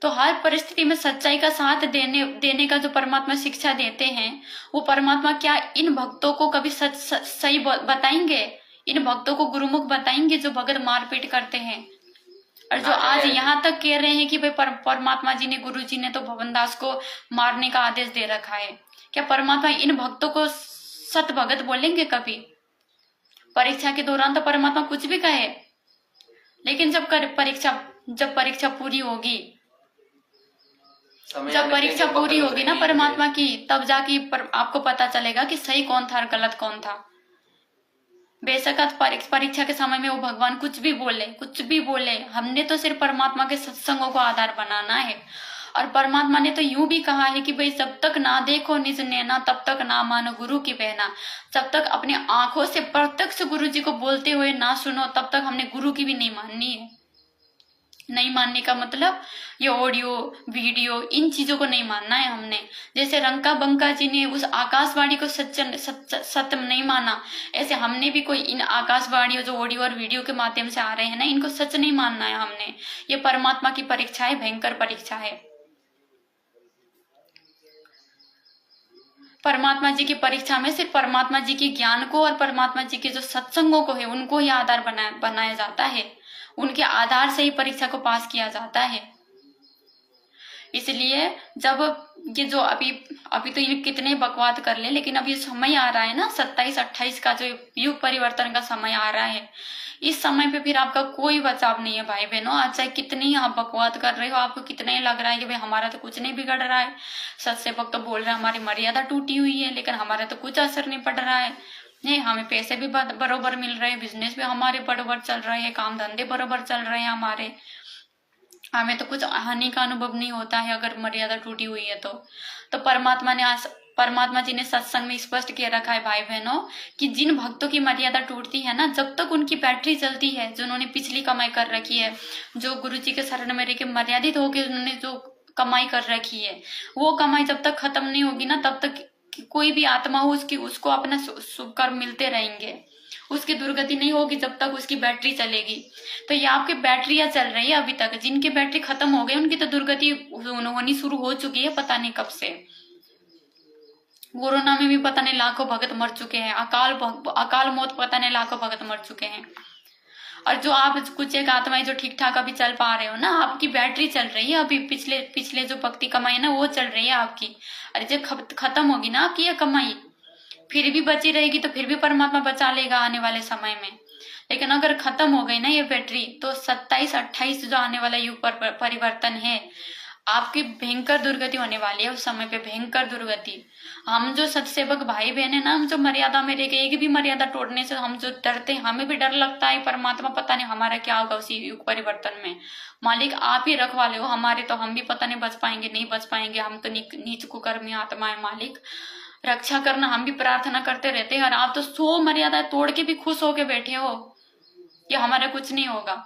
तो हर परिस्थिति में सच्चाई का साथ देने का जो परमात्मा शिक्षा देते हैं, वो परमात्मा क्या इन भक्तों को कभी सही बताएंगे? इन भक्तों को गुरुमुख बताएंगे जो भगत मारपीट करते हैं और जो आज यहाँ तक कह रहे हैं कि भाई परमात्मा जी ने, गुरु जी ने तो भवनदास को मारने का आदेश दे रखा है? क्या परमात्मा इन भक्तों को सत भगत बोलेंगे कभी? परीक्षा के दौरान तो परमात्मा कुछ भी कहे, लेकिन जब परीक्षा पूरी होगी, ना परमात्मा की, तब जाके आपको पता चलेगा कि सही कौन था और गलत कौन था। बेशक परीक्षा के समय में वो भगवान कुछ भी बोले, हमने तो सिर्फ परमात्मा के सत्संगों को आधार बनाना है। और परमात्मा ने तो यूं भी कहा है कि भाई जब तक ना देखो निज नैना, तब तक ना मानो गुरु की बहना। जब तक अपने आंखों से प्रत्यक्ष गुरु जी को बोलते हुए ना सुनो, तब तक हमने गुरु की भी नहीं माननी है। नहीं मानने का मतलब ये ऑडियो वीडियो इन चीजों को नहीं मानना है हमने। जैसे रंका बंका जी ने उस आकाशवाणी को सत्य नहीं माना, ऐसे हमने भी कोई इन आकाशवाणी जो ऑडियो और वीडियो के माध्यम से आ रहे हैं ना, इनको सच नहीं मानना है हमने। ये परमात्मा की परीक्षा है, भयंकर परीक्षा है। परमात्मा जी की परीक्षा में सिर्फ परमात्मा जी के ज्ञान को और परमात्मा जी के जो सत्संगों को है उनको ही आधार बनाया जाता है। उनके आधार से ही परीक्षा को पास किया जाता है। इसलिए जब ये जो अभी तो ये कितने बकवाद कर ले, लेकिन अब ये समय आ रहा है ना 27-28 का जो युग परिवर्तन का समय आ रहा है, इस समय पे फिर आपका कोई बचाव नहीं है भाई बहनों। आज चाहे कितनी आप बकवाद कर रहे हो, आपको कितना ही लग रहा है कि भाई हमारा तो कुछ नहीं बिगड़ रहा है, सच्चे भक्त तो बोल रहे हैं हमारी मर्यादा टूटी हुई है, लेकिन हमारा तो कुछ असर नहीं पड़ रहा है। नहीं, हमें पैसे भी बरोबर मिल रहे हैं, बिजनेस भी हमारे बरोबर चल रहे हैं, काम धंधे बरोबर चल रहे हैं हमारे, हमें तो कुछ हानि का अनुभव नहीं होता है अगर मर्यादा टूटी हुई है तो परमात्मा जी ने सत्संग में स्पष्ट किया रखा है भाई बहनों कि जिन भक्तों की मर्यादा टूटती है ना, जब तक उनकी बैटरी चलती है, जो उन्होंने पिछली कमाई कर रखी है, जो गुरु जी के शरण में रह के मर्यादित होकर उन्होंने जो कमाई कर रखी है, वो कमाई जब तक खत्म नहीं होगी ना, तब तक कोई भी आत्मा हो उसको अपना शुभ कर्म मिलते रहेंगे, उसकी दुर्गति नहीं होगी जब तक उसकी बैटरी चलेगी। तो ये आपकी बैटरियां चल रही है अभी तक, जिनकी बैटरी खत्म हो गई उनकी तो दुर्गति होनी शुरू हो चुकी है, पता नहीं कब से। कोरोना में भी पता नहीं लाखों भगत मर चुके हैं, अकाल मौत पता नहीं लाखों भगत मर चुके हैं। और जो आप कुछ एक आत्माएं जो ठीक ठाक अभी चल पा रहे हो ना, आपकी बैटरी चल रही है अभी, पिछले जो भक्ति कमाई है ना वो चल रही है आपकी। अरे जब खत्म होगी ना आपकी ये कमाई, फिर भी बची रहेगी तो फिर भी परमात्मा बचा लेगा आने वाले समय में। लेकिन अगर खत्म हो गई ना ये बैटरी, तो 27-28 जो आने वाला युग पर परिवर्तन है, आपकी भयंकर दुर्गति होने वाली है उस समय पे, भयंकर दुर्गति। हम जो सत्सेवक भाई बहन है ना, हम जो मर्यादा में रह गए, एक भी मर्यादा तोड़ने से हम जो डरते हैं, हमें भी डर लगता है परमात्मा पता नहीं हमारा क्या होगा उसी युग परिवर्तन में। मालिक आप ही रखवाले हो हमारे, तो हम भी पता नहीं बच पाएंगे नहीं बच पाएंगे, हम तो नीच कुकर्मी आत्मा है। मालिक रक्षा करना, हम भी प्रार्थना करते रहते हैं, और आप तो 100 मर्यादा तोड़ के भी खुश होके बैठे हो कि हमारा कुछ नहीं होगा।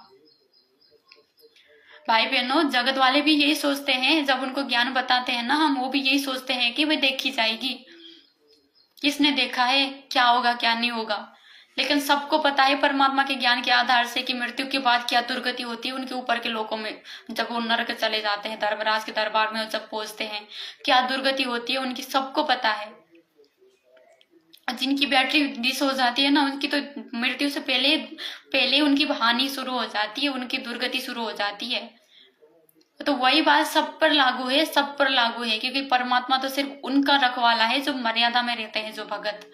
भाई बहनों, जगत वाले भी यही सोचते हैं, जब उनको ज्ञान बताते हैं ना हम, वो भी यही सोचते हैं कि वह देखी जाएगी, किसने देखा है क्या होगा क्या नहीं होगा। लेकिन सबको पता है परमात्मा के ज्ञान के आधार से कि मृत्यु के बाद क्या दुर्गति होती है उनके ऊपर के लोगों में, जब वो नरक चले जाते हैं, धर्मराज के दरबार में जब पहुंचते हैं, क्या दुर्गति होती है उनकी सबको पता है। जिनकी बैटरी डिस हो जाती है ना, उनकी तो मृत्यु से पहले उनकी हानि शुरू हो जाती है, उनकी दुर्गति शुरू हो जाती है। तो वही बात सब पर लागू है, सब पर लागू है, क्योंकि परमात्मा तो सिर्फ उनका रखवाला है जो मर्यादा में रहते हैं, जो भगत।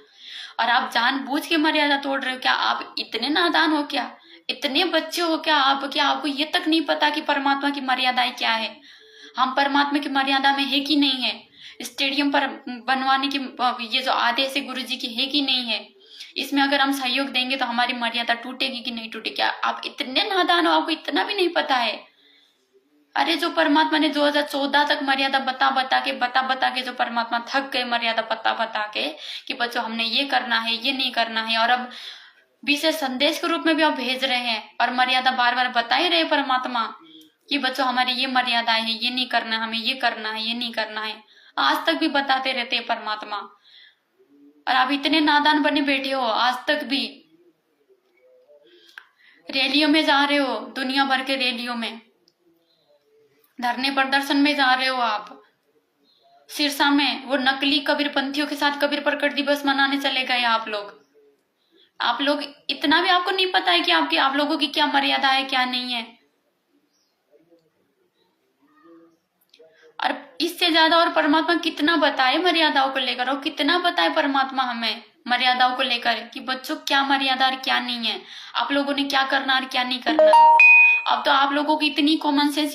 और आप जानबूझ के मर्यादा तोड़ रहे हो क्या? आप इतने नादान हो क्या? इतने बच्चे हो क्या आप? क्या आपको ये तक नहीं पता कि परमात्मा की मर्यादाएं क्या है? हम परमात्मा की मर्यादा में है कि नहीं है? स्टेडियम पर बनवाने की ये जो आदेश है गुरु जी की है कि नहीं है? इसमें अगर हम सहयोग देंगे तो हमारी मर्यादा टूटेगी कि नहीं टूटेगी? क्या आप इतने नादान हो, आपको इतना भी नहीं पता है? अरे जो परमात्मा ने 2014 तक मर्यादा बता के जो परमात्मा थक गए मर्यादा बता के कि बच्चों हमने ये करना है ये नहीं करना है, और अब विशेष संदेश के रूप में भी आप भेज रहे हैं और मर्यादा बार बार बता ही रहे परमात्मा कि बच्चों हमारी ये मर्यादाएं है, ये नहीं करना, हमें ये करना है ये नहीं करना है। आज तक भी बताते रहते हैं परमात्मा, और आप इतने नादान बने बैठे हो। आज तक भी रैलियों में जा रहे हो, दुनिया भर के रैलियों में, धरने प्रदर्शन में जा रहे हो आप। सिरसा में वो नकली कबीरपंथियों के साथ कबीर प्रकट दिवस मनाने चले गए आप लोग। इतना भी आपको नहीं पता है कि आप लोगों की क्या मर्यादा है क्या नहीं है। और इससे ज्यादा और परमात्मा कितना बताए मर्यादाओं को लेकर, और कितना बताए परमात्मा हमें मर्यादाओं को लेकर कि बच्चों क्या मर्यादा और क्या नहीं है, आप लोगों ने क्या करना और क्या नहीं करना। अब तो आप लोगों की इतनी कॉमन सेंस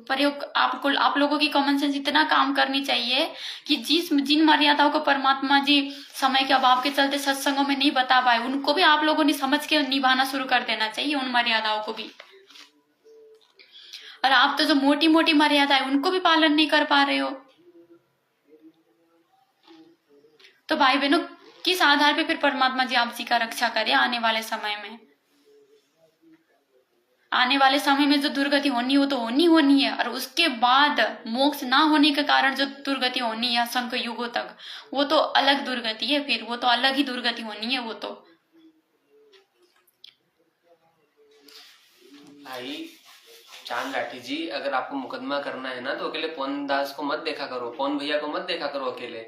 प्रयोग, आप लोगों की कॉमन सेंस इतना काम करनी चाहिए कि जिन मर्यादाओं को परमात्मा जी समय के अभाव के चलते सत्संगों में नहीं बता पाए, उनको भी आप लोगों ने समझ के निभाना शुरू कर देना चाहिए, उन मर्यादाओं को भी। और आप तो जो मोटी मोटी मर्यादा है उनको भी पालन नहीं कर पा रहे हो। तो भाई बहनों, किस आधार पे फिर परमात्मा जी आप जी का रक्षा करे आने वाले समय में? आने वाले समय में जो दुर्गति होनी वो तो होनी है, और उसके बाद मोक्ष ना होने के कारण जो दुर्गति होनी है असंख्य युगों तक, वो तो अलग दुर्गति है, फिर वो तो अलग ही दुर्गति होनी है। वो तो भाई चांद लाठी जी, अगर आपको मुकदमा करना है ना तो अकेले पवन दास को मत देखा करो, पवन भैया को मत देखा करो अकेले।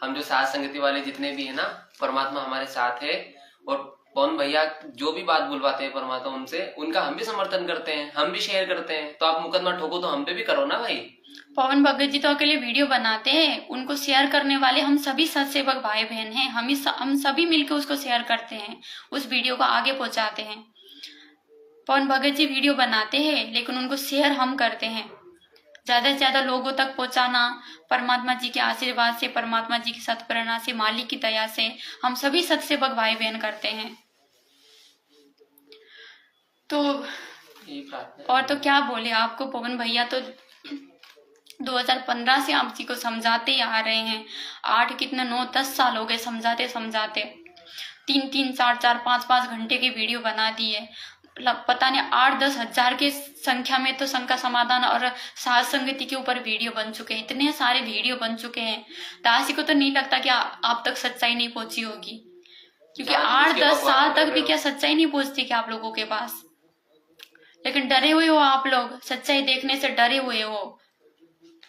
हम जो साथ संगति वाले जितने भी है ना, परमात्मा हमारे साथ है, और पवन भैया जो भी बात बुलवाते हैं परमात्मा उनसे, उनका हम भी समर्थन करते हैं, हम भी शेयर करते हैं। तो आप मुकदमा ठोको तो हम पे भी करो ना भाई। पवन भगत जी तो अकेले वीडियो बनाते हैं, उनको शेयर करने वाले हम सभी सत्सेवक भाई बहन हैं, हम सभी मिलकर उसको शेयर करते हैं, उस वीडियो को आगे पहुंचाते हैं। पवन भगत जी वीडियो बनाते हैं लेकिन उनको शेयर हम करते हैं, ज्यादा से ज्यादा लोगों तक पहुंचाना परमात्मा जी के आशीर्वाद से, परमात्मा जी की सत्प्रेरणा से, मालिक की दया से हम सभी सत्सेवक भाई बहन करते हैं। तो और तो क्या बोले आपको, पवन भैया तो 2015 से आप जी को समझाते ही आ रहे हैं, 8 कितने 9-10 साल हो गए समझाते 3-3, 4-4, 5-5 घंटे की वीडियो बना दी है। पता नहीं 8-10 हजार के संख्या में तो शंका समाधान और साध संगति के ऊपर वीडियो बन चुके हैं, इतने सारे वीडियो बन चुके हैं। दासी को तो नहीं लगता कि आप तक सच्चाई नहीं पहुंची होगी, क्योंकि 8-10 साल तक भी क्या सच्चाई नहीं पहुंचती क्या आप लोगों के पास? लेकिन डरे हुए हो आप लोग, सच्चाई देखने से डरे हुए हो।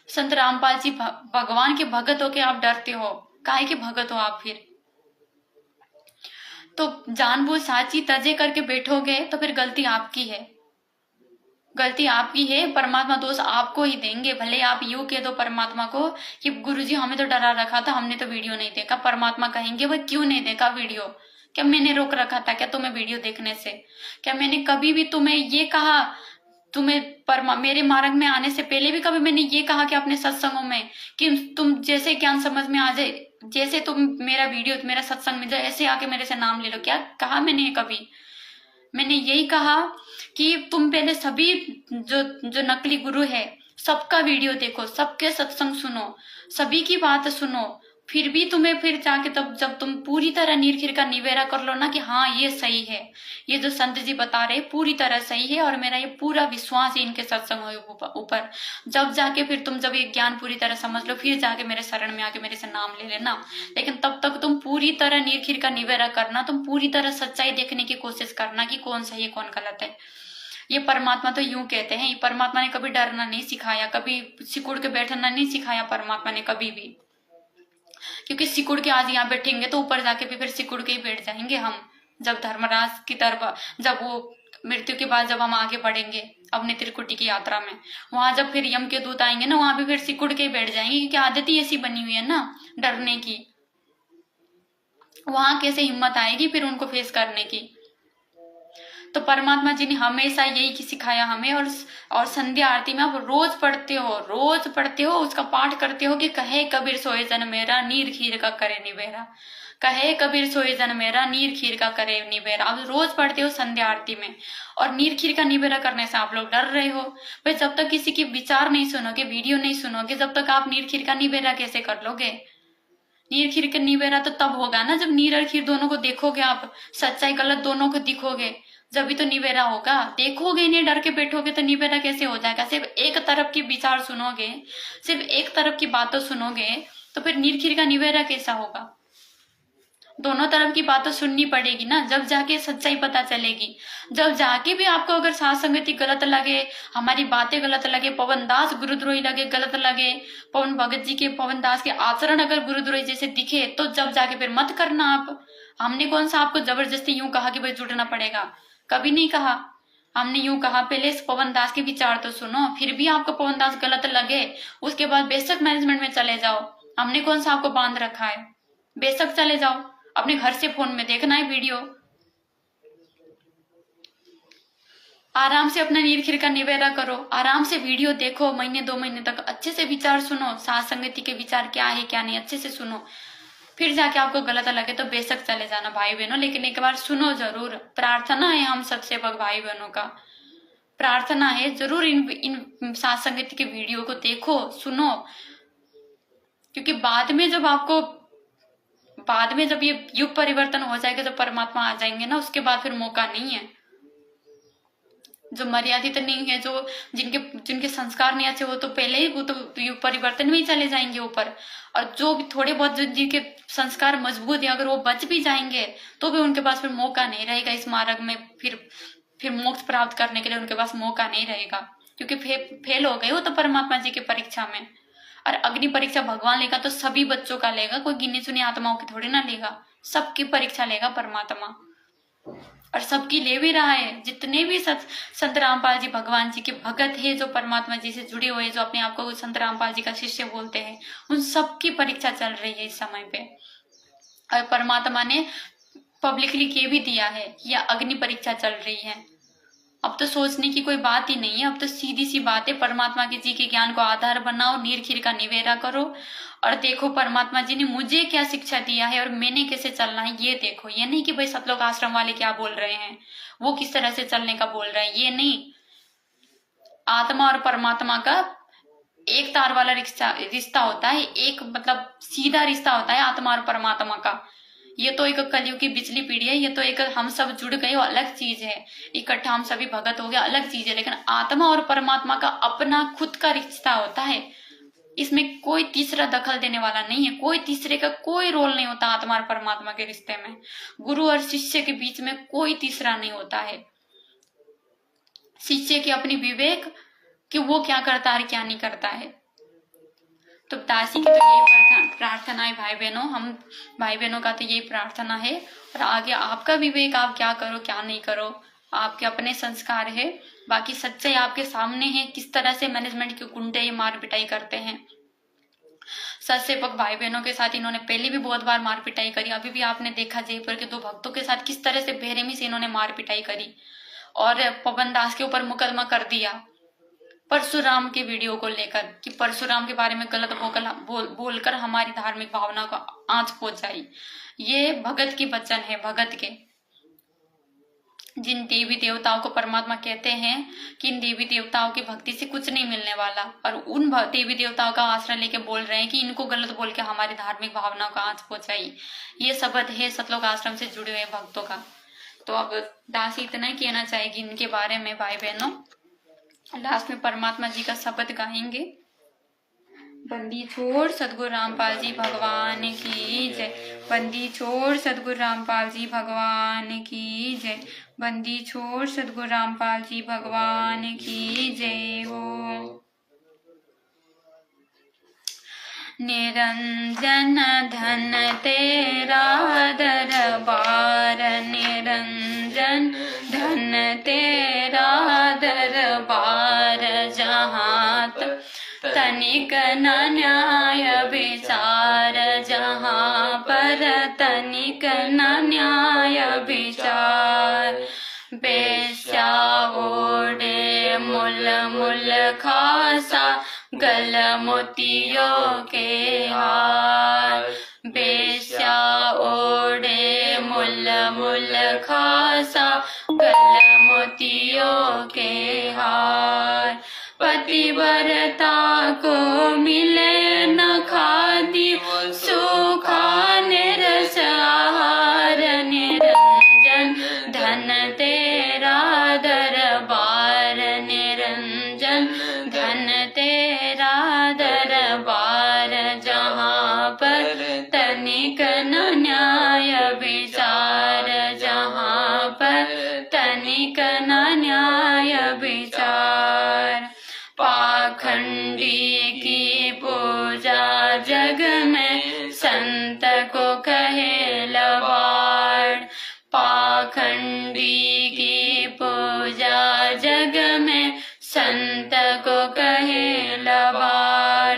संत रामपाल जी भगवान के भगत होके आप डरते हो, काहे के भगत हो आप फिर? तो जानबूझ साची तजे करके बैठोगे तो फिर गलती आपकी है, गलती आपकी है। परमात्मा दोष आपको ही देंगे। भले आप यूं कह दो परमात्मा को कि गुरुजी हमें तो डरा रखा था, हमने तो वीडियो नहीं देखा। परमात्मा कहेंगे भाई क्यों नहीं देखा वीडियो? क्या मैंने रोक रखा था क्या तुम्हें वीडियो देखने से? क्या मैंने कभी भी तुम्हें ये कहा, तुम्हें मेरे मार्ग में आने से पहले भी कभी मैंने ये कहा कि अपने सत्संगों में कि तुम जैसे ज्ञान समझ में आ जाए, जैसे तुम मेरा वीडियो मेरा सत्संग में जाए ऐसे आके मेरे से नाम ले लो? क्या कहा मैंने कभी? मैंने यही कहा कि तुम पहले सभी जो नकली गुरु है सबका वीडियो देखो, सबके सत्संग सुनो, सभी की बात सुनो, फिर भी तुम्हें फिर जाके तब जब तुम पूरी तरह नीरखीर का निवेरा कर लो ना कि हाँ ये सही है, ये जो संत जी बता रहे पूरी तरह सही है और मेरा ये पूरा विश्वास है इनके सत्संग ऊपर, जब जाके फिर तुम जब ये ज्ञान पूरी तरह समझ लो फिर जाके मेरे शरण में आके मेरे से नाम ले लेना। लेकिन तब तक तुम पूरी तरह नीरखीर का निवेरा करना, तुम पूरी तरह सच्चाई देखने की कोशिश करना कि कौन सही है कौन गलत है। ये परमात्मा तो यूं कहते हैं, परमात्मा ने कभी डरना नहीं सिखाया, कभी सिकुड़ के बैठना नहीं सिखाया परमात्मा ने कभी भी, क्योंकि सिकुड़ के आज यहाँ बैठेंगे तो ऊपर जाके भी फिर सिकुड़ के ही बैठ जाएंगे हम। जब धर्मराज की तरफ, जब वो मृत्यु के बाद जब हम आगे बढ़ेंगे अपने त्रिकुटी की यात्रा में, वहां जब फिर यम के दूत आएंगे ना, वहां भी फिर सिकुड़ के ही बैठ जाएंगे, क्योंकि आदत ही ऐसी बनी हुई है ना डरने की। वहां कैसे हिम्मत आएगी फिर उनको फेस करने की? तो परमात्मा जी ने हमेशा यही सिखाया हमें। और संध्या आरती में आप रोज पढ़ते हो, उसका पाठ करते हो कि कहे कबीर सोए जन मेरा नीर खीर का करे निबेरा, कहे कबीर सोए जन मेरा नीर खीर का करे निबेरा। आप रोज पढ़ते हो संध्या आरती में, और नीर खीर का निबेरा करने से आप लोग डर रहे हो। भाई जब तक किसी की विचार नहीं सुनोगे, वीडियो नहीं सुनोगे, जब तक आप नीर खीर का निबेरा कैसे कर लोगे? नीर खीर का निबेरा तो तब होगा ना जब नीर और खीर दोनों को देखोगे, आप सच्चाई गलत दोनों को दिखोगे, जब भी तो निबेरा होगा। देखोगे नहीं, डर के बैठोगे तो निबेरा कैसे हो जाएगा? सिर्फ एक तरफ की विचार सुनोगे, सिर्फ एक तरफ की बातों सुनोगे तो फिर नीरखीर का निबेरा कैसा होगा? दोनों तरफ की बातों सुननी पड़ेगी ना, जब जाके सच्चाई पता चलेगी। जब जाके भी आपको अगर साथ संगति गलत लगे, हमारी बातें गलत लगे, पवन दास गुरुद्रोही लगे, गलत लगे, पवन भगत जी के, पवन दास के आचरण अगर गुरुद्रोही जैसे दिखे, तो जब जाके फिर मत करना आप। हमने कौन सा आपको जबरदस्ती यूं कहा कि भाई जुड़ना पड़ेगा? कभी नहीं कहा। हमने यूं कहा पहले पवन दास के विचार तो सुनो, फिर भी आपको पवन दास गलत लगे उसके बाद बेशक मैनेजमेंट में चले जाओ। हमने कौन सा आपको बांध रखा है? बेशक चले जाओ, अपने घर से फोन में देखना है वीडियो, आराम से अपना नीरखीर का निवेरा करो, आराम से वीडियो देखो, महीने 2 महीने तक अच्छे से विचार सुनो, साथ संगति के विचार क्या है क्या नहीं अच्छे से सुनो, फिर जाके आपको गलत लगे तो बेशक चले जाना भाई बहनों। लेकिन एक बार सुनो जरूर, प्रार्थना है हम सत्सेवक भाई बहनों का, प्रार्थना है जरूर इन साथ संगति के वीडियो को देखो सुनो, क्योंकि बाद में जब ये युग परिवर्तन हो जाएगा, जब परमात्मा आ जाएंगे ना, उसके बाद फिर मौका नहीं है। जो मर्यादित नहीं है, जो जिनके संस्कार नहीं अच्छे, वो तो पहले ही वो तो युग परिवर्तन में ही चले जाएंगे ऊपर। और जो भी थोड़े बहुत जिनके संस्कार मजबूत है, अगर वो बच भी जाएंगे तो भी उनके पास फिर मौका नहीं रहेगा इस मार्ग में, फिर मोक्ष प्राप्त करने के लिए उनके पास मौका नहीं रहेगा, क्योंकि फेल हो गए वो तो परमात्मा जी की परीक्षा में। और अग्नि परीक्षा भगवान लेगा तो सभी बच्चों का लेगा, कोई गिनी चुनी आत्माओं की थोड़ी ना लेगा, सबकी परीक्षा लेगा परमात्मा, और सबकी ले भी रहा है। जितने भी संत रामपाल जी भगवान जी के भगत है, जो परमात्मा जी से जुड़े हुए, जो अपने आप को संत रामपाल जी का शिष्य बोलते हैं, उन सबकी परीक्षा चल रही है इस समय पे। और परमात्मा ने पब्लिकली कह भी दिया है, यह अग्नि परीक्षा चल रही है। अब तो सोचने की कोई बात ही नहीं है, अब तो सीधी सी बात है, परमात्मा के जी के ज्ञान को आधार बनाओ, नीरखीर का निवेरा करो, और देखो परमात्मा जी ने मुझे क्या शिक्षा दिया है और मैंने कैसे चलना है ये देखो। ये नहीं कि भाई सतलोक आश्रम वाले क्या बोल रहे हैं, वो किस तरह से चलने का बोल रहे हैं, ये नहीं। आत्मा और परमात्मा का एक तार वाला रिश्ता होता है, एक मतलब सीधा रिश्ता होता है आत्मा और परमात्मा का। ये तो एक कलयुग की बिजली पीढ़ी है, ये तो एक हम सब जुड़ गए अलग चीज है, इकट्ठा हम सभी भगत हो गया अलग चीज है। लेकिन आत्मा और परमात्मा का अपना खुद का रिश्ता होता है, इसमें कोई तीसरा दखल देने वाला नहीं है, कोई तीसरे का कोई रोल नहीं होता आत्मा और परमात्मा के रिश्ते में। गुरु और शिष्य के बीच में कोई तीसरा नहीं होता है। शिष्य की अपनी विवेक कि वो क्या करता है क्या नहीं करता है। तो दासी की तो यही प्रार्थना है भाई बहनों, हम भाई बहनों का तो यही प्रार्थना है। और आगे आपका विवेक, आप क्या करो क्या नहीं करो, आपके अपने संस्कार है। बाकी सच्चाई आपके सामने है, किस तरह से मैनेजमेंट के गुंडे ये मार पिटाई करते हैं। सत्सेवक भाई बहनों के साथ इन्होंने पहले भी बहुत बार मार पिटाई करी। अभी भी आपने देखा जयपुर के 2 भक्तों के साथ किस तरह से बेरहमी से इन्होंने मार पिटाई करी और पवन दास के ऊपर मुकदमा कर दिया परशुराम के वीडियो को लेकर कि परशुराम के बारे में गलत बोलकर हमारी धार्मिक भावना को आंच पहुंचाई। ये भगत की वचन है, भगत के। जिन देवी देवताओं को परमात्मा कहते हैं कि इन देवी देवताओं की भक्ति से कुछ नहीं मिलने वाला, और उन देवी देवताओं का आश्रय लेके बोल रहे हैं कि इनको गलत बोल के हमारी धार्मिक भावनाओं को आंच पहुंचाई। ये शब्द है सतलोक आश्रम से जुड़े हुए भक्तों का। तो अब दासी इतना ही कहना चाहेगी इनके बारे में भाई बहनों। लास्ट में परमात्मा जी का शब्द गाएंगे। बंदी छोड़ सदगुरु रामपाल जी भगवान की जय। बंदी छोड़ सदगुरु रामपाल जी भगवान की जय। बंदी छोड़ सदगुरु रामपाल जी भगवान की जय हो। निरंजन धन तेरा दरबार, निरंजन धन तेरा दरबार, जहाँ तनिक न न्याय विचार, जहाँ पर तनिक न न्याय विचार। बेस्या ओढ़े मुल मुल खासा, गल मोतियों के हार। बेस्या ओढ़े मुल मुल खासा, गल मोतियों के हार। पतिव्रता को मिले न खादी, सूखा निरस आहार। निरंजन धन तेरा दरबार, निरंजन धन तेरा दरबार, जहाँ पर तनिक न न्याय विचार, जहाँ पर तनिक न न्याय विचार। पाखंडी की पूजा जग में संत को कहे लबाड़। पाखंडी की पूजा जग में संत को कहे लबाड़।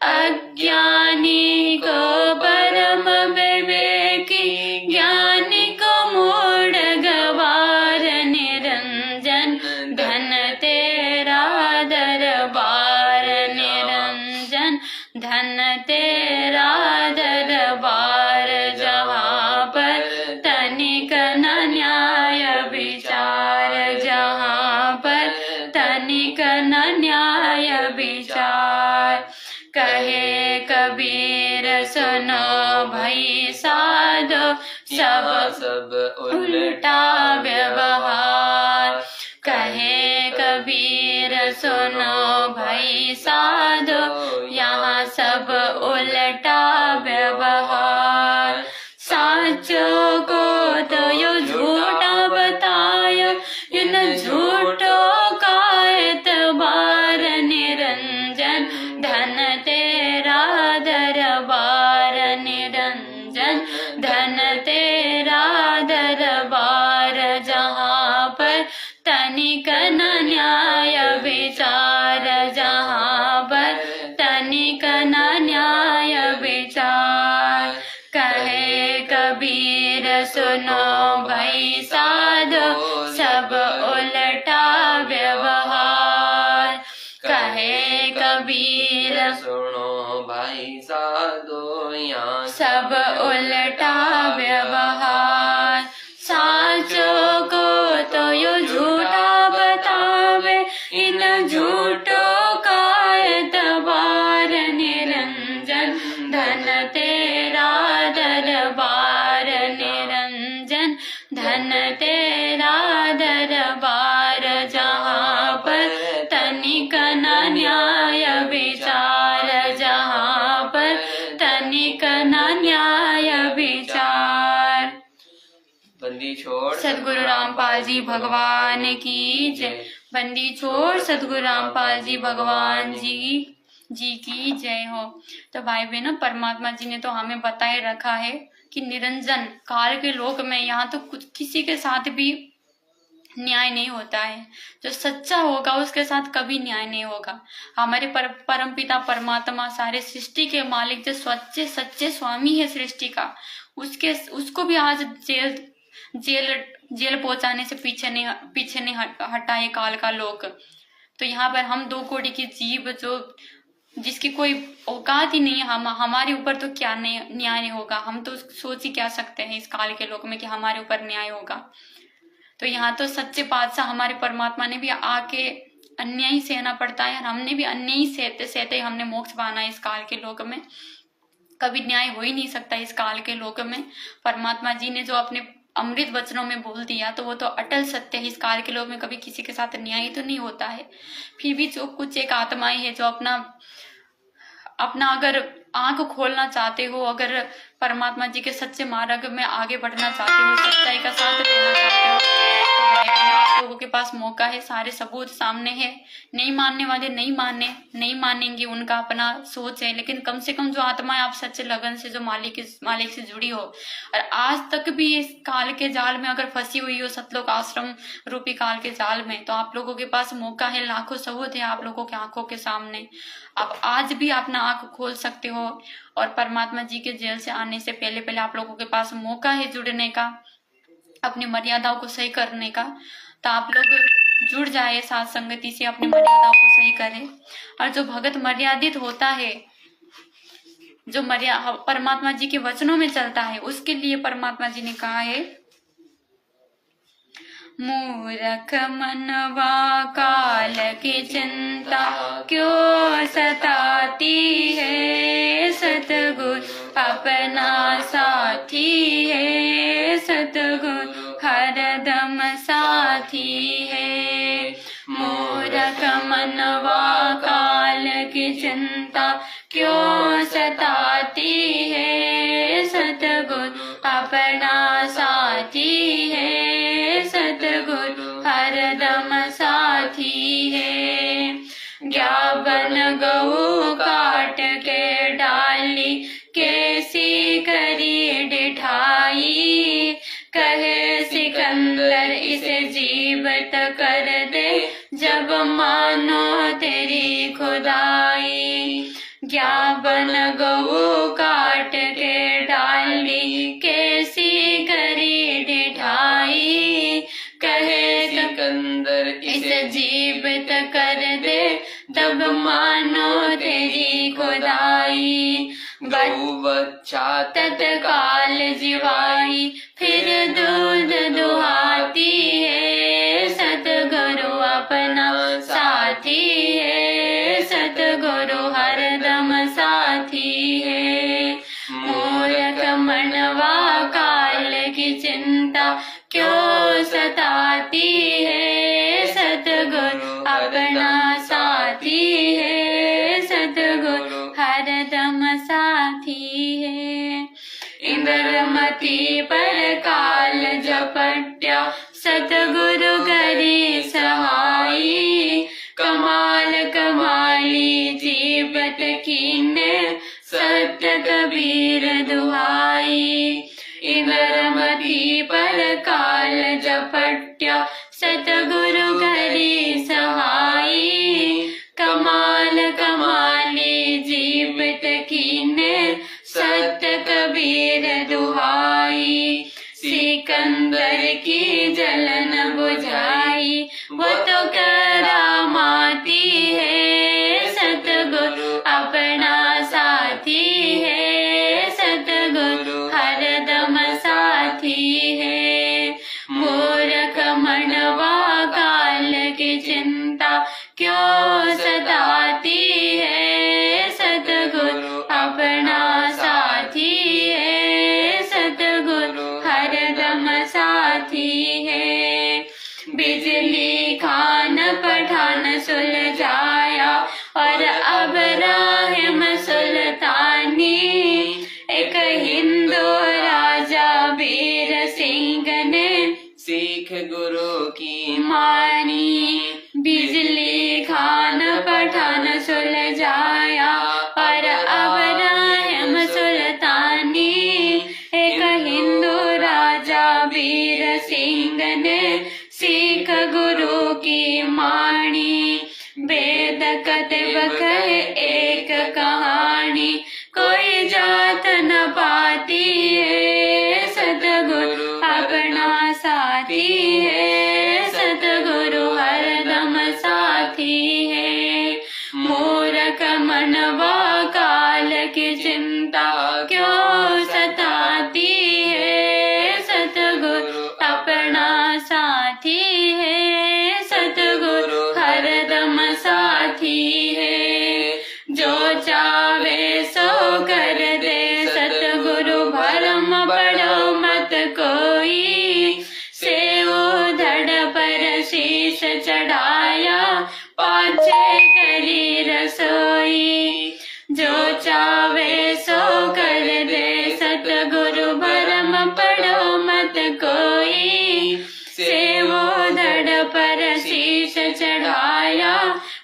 अज्ञानी को परम विवेकी, ज्ञानी को मूढ़ गवार। निरंजन धन तेरा दरबार, निरंजन धन तेरा दरबार, जहाँ पर तनिक न न्याय विचार, जहाँ पर तनिक न न्याय विचार। कहे कबीर सुनो भई साधो, सब उल्टा व्यवहार। कहे कबीर सुनो भई साधो, यहाँ सब उल्टा व्यवहार। साचो को तो यो झूठा बतायो, इन झूठों का एतबार। निरंजन धन तेरा दरबार, निरंजन धन तेरा दरबार, जहाँ पर तनिक न न्याय विचार, जहाँ पर तनिक न न्याय विचार। कहे कबीर सुनो भई साधो, सब उल्टा व्यवहार। कहे कबीर सुनो भाई साधो, यहाँ सब उल्टा व्यवहार। साचो को तो यो झूठा बतावे, इन झूठों का एतबार। निरंजन धन तेरा दरबार, निरंजन धन तेरा दरबार, जहाँ पर तनिक न न्याय विचार, जहाँ पर तनिक न न्याय विचार। बंदी छोड़ सदगुरु रामपाल जी भगवान की जय। बंदी छोड़ सदगुरु रामपाल जी भगवान जी जी की जय हो। तो भाई बहनों, परमात्मा जी ने तो हमें बताए रखा है कि निरंजन काल के लोक में यहाँ तो कुछ किसी के साथ भी न्याय नहीं होता है। जो सच्चा होगा उसके साथ कभी न्याय नहीं होगा। हमारे परम पिता परमात्मा, सारे सृष्टि के मालिक, जो सच्चे सच्चे स्वामी है सृष्टि का, उसको भी आज जेल पहुंचाने से पीछे नहीं हटाए काल का लोक। तो यहाँ पर हम दो कोटि की जीव जो जिसकी कोई औकात ही नहीं है, हमारे ऊपर तो क्या न्याय नहीं होगा। हम तो सोच ही क्या सकते हैं इस काल के लोक में कि हमारे ऊपर न्याय होगा। तो यहाँ तो सच्चे पातशाह हमारे परमात्मा ने भी आके अन्याय सहना पड़ता है, और हमने भी अन्याय सहते सहते हमने मोक्ष पाना है इस काल के लोक में। कभी न्याय हो ही नहीं सकता इस काल के लोक में। परमात्मा जी ने जो अपने अमृत वचनों में बोल दिया तो वो तो अटल सत्य है। इस काल के लोक में कभी किसी के साथ न्याय तो नहीं होता है। फिर भी जो कुछ एक आत्माएं है जो अपना अगर आंख खोलना चाहते हो, अगर परमात्मा जी के सच्चे मार्ग में आगे बढ़ना चाहते हो, सच्चाई का साथ देना चाहते हो, तो भाई बहनों आप लोगों के पास मौका है। सारे सबूत सामने है। नहीं मानने वाले नहीं मानेंगे, उनका अपना सोच है। लेकिन कम से कम जो आत्माएं आप सच्चे लगन से जो मालिक से जुड़ी हो और आज तक भी इस काल के जाल में अगर फंसी हुई हो, सतलोक आश्रम रूपी काल के जाल में, तो आप लोगों के पास मौका है। लाखों सबूत है आप लोगों की आंखों के सामने। आप आज भी अपना आंख खोल सकते हो, और परमात्मा जी के जेल से आने से पहले आप लोगों के पास मौका है जुड़ने का, अपनी मर्यादाओं को सही करने का। तो आप लोग जुड़ जाए साथ संगति से, अपनी मर्यादाओं को सही करें। और जो भगत मर्यादित होता है, जो परमात्मा जी के वचनों में चलता है, उसके लिए परमात्मा जी ने कहा है, मूर्ख मनवा काल की चिंता क्यों सताती है, सतगुरु अपना साथी है, सतगुरु हरदम साथी है। मूर्ख मनवा काल की चिंता क्यों सताती है, सतगुरु अपना साथी है, सतगुरु हरदम साथी है। ज्ञापन गऊ काट के डाली, कैसी करी डिठाई, कहे सिकंदर इसे जीवित कर दे, जब मानो तेरी खुदाई। ज्ञापन गऊ काट के डाली, कैसी करी डिठाई, कहे सिकंदर इसे जीवित कर दे, तब मानो तेरी खुदाई। गौ बच्चा तत्काल जिवाई, फिर दूध दुहाती है, सतगुरु अपना साथी है, सतगुरु हरदम साथी है। मूर्ख मनवा काल की चिंता क्यों सताती है, सतगुरु अपना साथी है, सतगुरु हरदम साथी है। इंद्रमती पर काल झपट्या, सतगुरु करी सहाई, कमाल कमाली जीवत कीने, सत्य कबीर दुहाई। इंद्रमती पर काल झपट्या, सतगुरु करी सहाई, कमाल कमाली जीवित कीने, सत्य कबीर दुहाई। सिकंदर की जलन बुझाई, वो तो करामाती है, सतगुरु अपना साथी है, सतगुरु हरदम साथी है। मूर्ख मनवा काल की चिंता क्यों सताती है, सतगुरु अपना साथी है, कहानी कोई जात न पाती है, सतगुरु अपना साथी है, सतगुरु हरदम साथी है। मूर्ख मनवा काल की चिंता क्यों सताती है, सतगुरु अपना साथी है, सतगुरु हरदम साथी है। जो चावे सो कर दे सतगुरु, भरम पड़ो मत कोई, सेव धड़ पर शीश चढ़ाया पाछे करी रसोई। जो चावे सो कर दे सतगुरु, भरम पड़ो मत कोई, सेव धड़ पर शीश चढ़ाया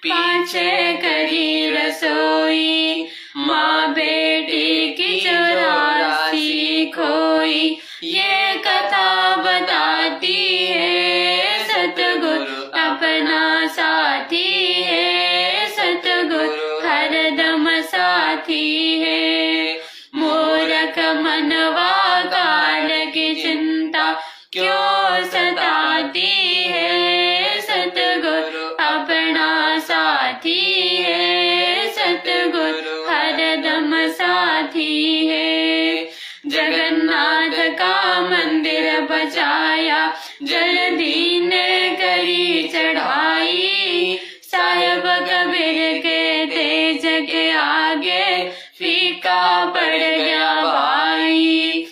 पाछे करी रसोई। माँ बेटी की चौरासी खोई ये कथा बताती है, सतगुरु अपना साथी है, सतगुरु हरदम साथी है। मूर्ख मनवा काल की चिंता क्यों सताती है, सतगुरु अपना साथी है, सतगुरु हरदम साथी है। जगन्नाथ का मंदिर बचाया जल्दी ने करी चढ़ाई, साहेब कबीर के तेज के आगे फीका पड़ गया भाई।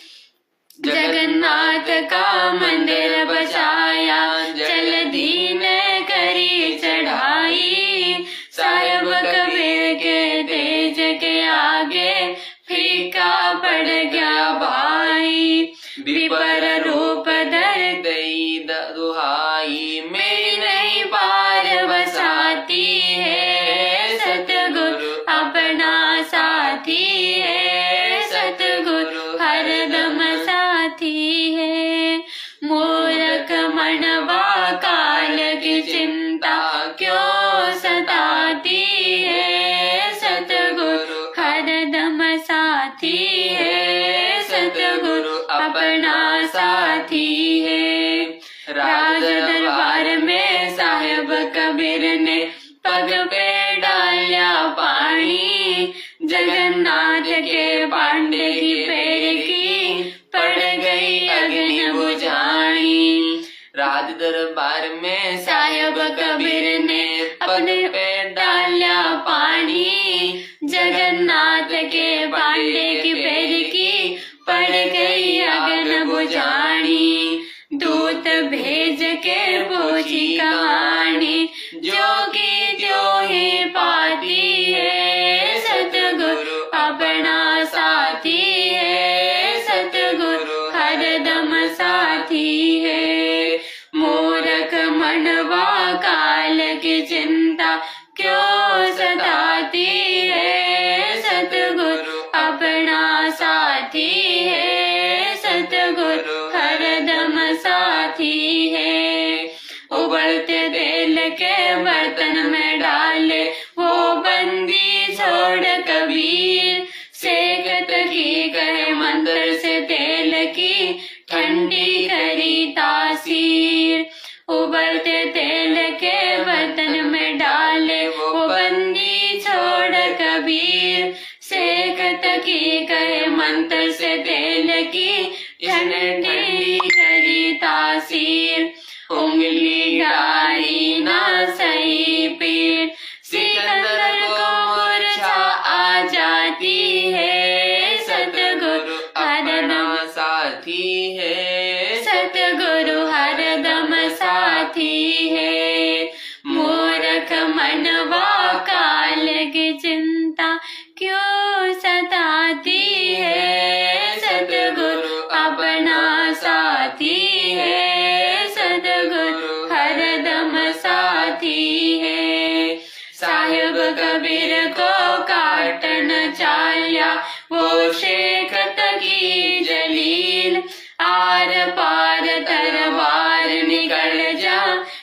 जगन्नाथ का मंदिर बचाया जल्दी ने करी चढ़ाई, साहेब कबीर के तेज के आगे फीका पड़ गया भाई। विपर रूप धर गई दुहाई, मेरी नहीं पार बसाती है, सतगुरु अपना साथी है, सतगुरु हरदम साथी है। मूर्ख मनवा काल की चिंता क्यों सताती है, सतगुरु हरदम साथी है, सतगुरु अपना साथी है। राज दरबार में साहेब कबीर ने पग पे डाला पानी, जगन्नाथ के पांडे की पैर की पड़ गई अग्नि बुझानी। राज दरबार में साहेब कबीर ने अपने पे डाला पानी, जगन्नाथ के पांडे की पैर की पड़ गई अग्नि बुझानी। दूत भेज के पूछी कहानी, जो की जो ही पाती है, सतगुरु अपना साथी है, सतगुरु हरदम साथी है। मूर्ख मनवा काल की चिंता क्यों सताती है, सतगुरु अपना साथी है, सतगुरु हरदम साथी है। उबलते तेल के बर्तन में डाले वो बंदी छोड़ कबीर, सेकत की कहे मंत्र से तेल की ठंडी करी तासीर। उबलते तेल के बर्तन में डाले वो बंदी छोड़ कबीर, सेकत की कहे मंत्र से तेल की ठंडी करी तासीर। उंगली डाली ना सही पीर, सिकंदर को मूर्छा आ जाती है, सतगुरु हरदम साथी है, सतगुरु हरदम साथी है। मूर्ख मनवा काल की चिंता क्यों सताती है, सतगुरु अपना साथी है, सतगुरु हरदम साथी है। साहिब कबीर को काटन चाल्या वो शेख तकी जलील, आर पार तरवार निकल जा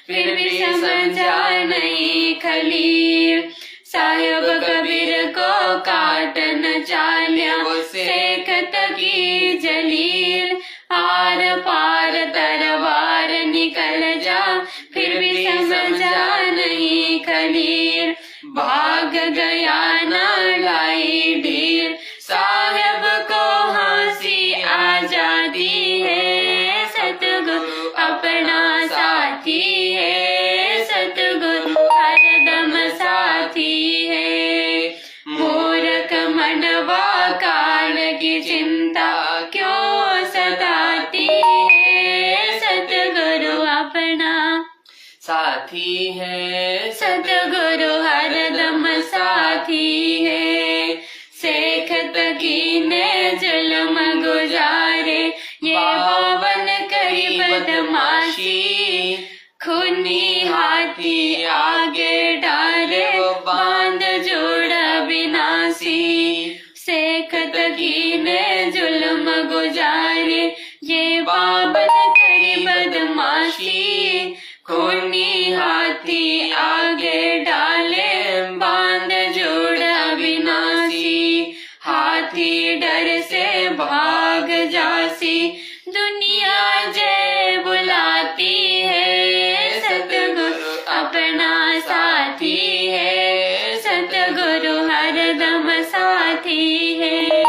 फिर भी समझा नहीं खलील। साहिब कबीर को काटन चाल्या सेखत की जलील। आर पार तरवार निकल जा फिर भी समझा नहीं खलील। भाग गया ना लाई ढील साहेब को हंसी आ जाती है। सतगुरु अपना साथी है, सतगुरु हरदम साथी है। मूर्ख मनवा काल की चिंता क्यों सताती है। सतगुरु अपना साथी है, सतगुरु हरदम साथी है। सेखत की ने जुल्म गुजारे ये बावन करी बदमाशी। खूनी हाथी आगे डाले बांध जोड़ विनाशी। सेखत की ने जुल्म गुजारे ये बावन करी बदमाशी। खूनी हाथी आगे डाले बांध जोड़ अविनाशी। हाथी डर से भाग जासी दुनिया जय बुलाती है। सतगुरु अपना साथी है, सतगुरु हरदम साथी है।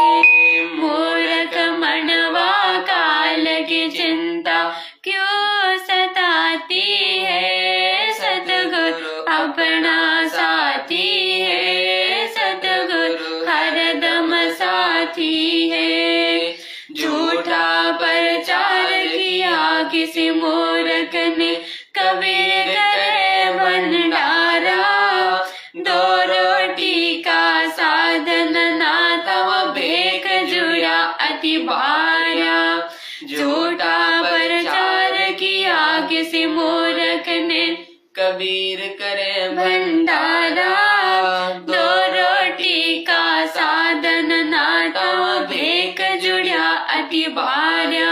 मूर्ख मनवा काल की चिंता क्यों सताती है। सतगुरु अपना साथी है, सतगुरु हरदम साथी है। झूठा प्रचार किया किसी मूर्ख ने कबीर करे भंडारा। दो रोटी का साधन ना था भेक जुड़ा अति भारा। झूठा प्रचार किया किसी मूर्ख ने कबीर करे भंडारा। दो रोटी का साधन ना था भेक जुड़ा अति भारा।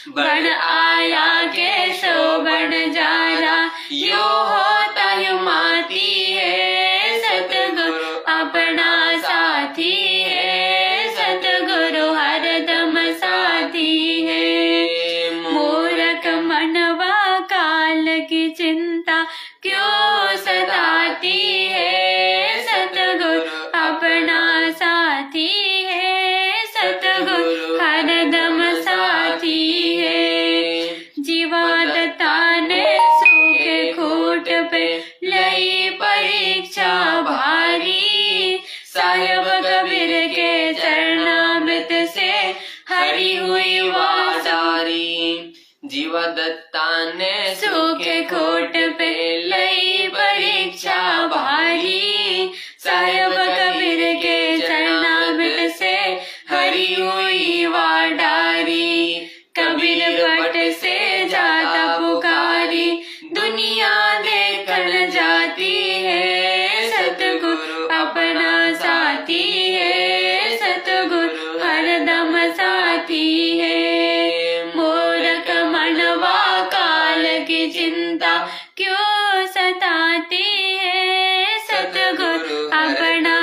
बन आया के सो बन जारा यो होता माती है। सतगुरु अपना साथी है, सतगुरु हरदम साथी है। मूर्ख मनवा काल की चिंता क्यों सताती है। सतगुरु अपना साथी है, सतगुरु हरदम साथी है। जीवादत्ता ने सूखे खूट पे लई परीक्षा भारी। साहेब कबीर के चरणामृत से हरी हुई वासारी। जीवादत्ता ने सूखे खोट पे लई परीक्षा भारी। साहेब कबीर के चरणामृत से हरी हुई वाडारी। कबीर पट से जाता पुकारी दुनिया देखन जाती है। सतगुरु अपना साथी है, सतगुरु हरदम साथी है। मूर्ख मनवा काल की चिंता क्यों सताती है। सतगुरु अपना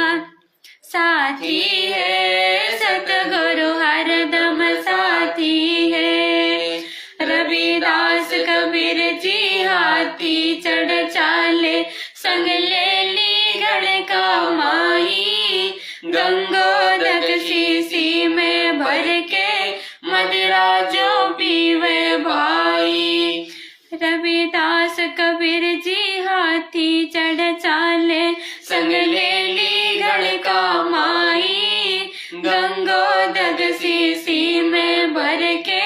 साथी है, सतगुरु हरदम साथी है। रविदास कबीर जी हाथी चढ़ चाले संग ले ली गढ़ का माई। गंगोदक शीशी में भर के मदिरा जो पीवे भाई। रविदास कबीर जी हाथी चढ़ चाले संग ले ली गढ़ का माई। गंगोदक शीशी में भर के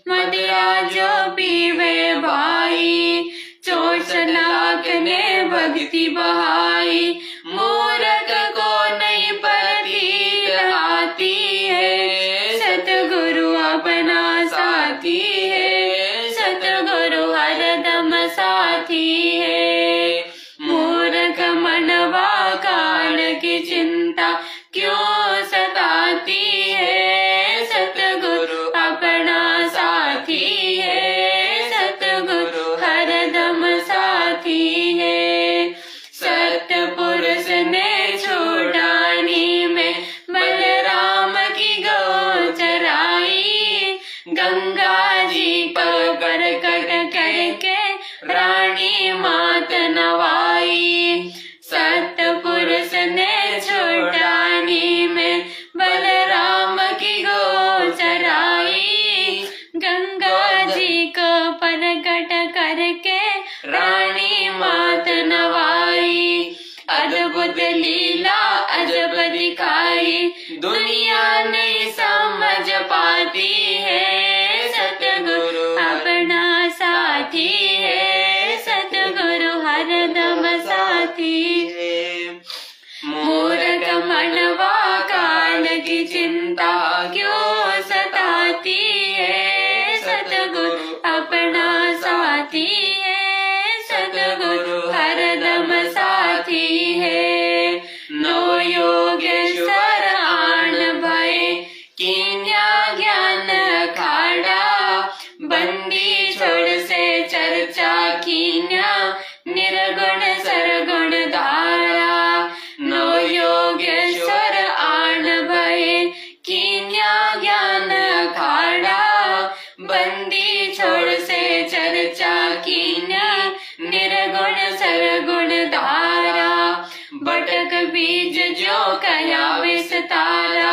मदिरा जो पीवे भाई। 64 लाख ने भक्ति बहाई मूर्ख को नहीं पड़ती आती है। सतगुरु अपना साथी है, सतगुरु हरदम साथी है। मूर्ख मनवा काल की चिंता क्यों सताती है। सतगुरु अपना साथी है, सतगुरु हरदम साथी है। सतपुरुष ने छोड़ा नी दिखाई दुनिया नहीं समझ पाती है, सतगुरु अपना साथी है, सतगुरु हरदम साथी है। मूर्ख मनवा काल की चिंता क्यों सताती है, सतगुरु अपना साथी है, सतगुरु हरदम साथी है। नो योगेश्वर आन भय कीन्या ज्ञान खाड़ा, बंदी छोड़ से चर्चा कीन्या निर्गुण सरगुण धारा। नो योगेश्वर आन भय कीन्या ज्ञान खाड़ा, बंदी छोड़ से चर्चा कीन्या निर्गुण सरगुण धारा। बटक बीज जो कया विस्तारा,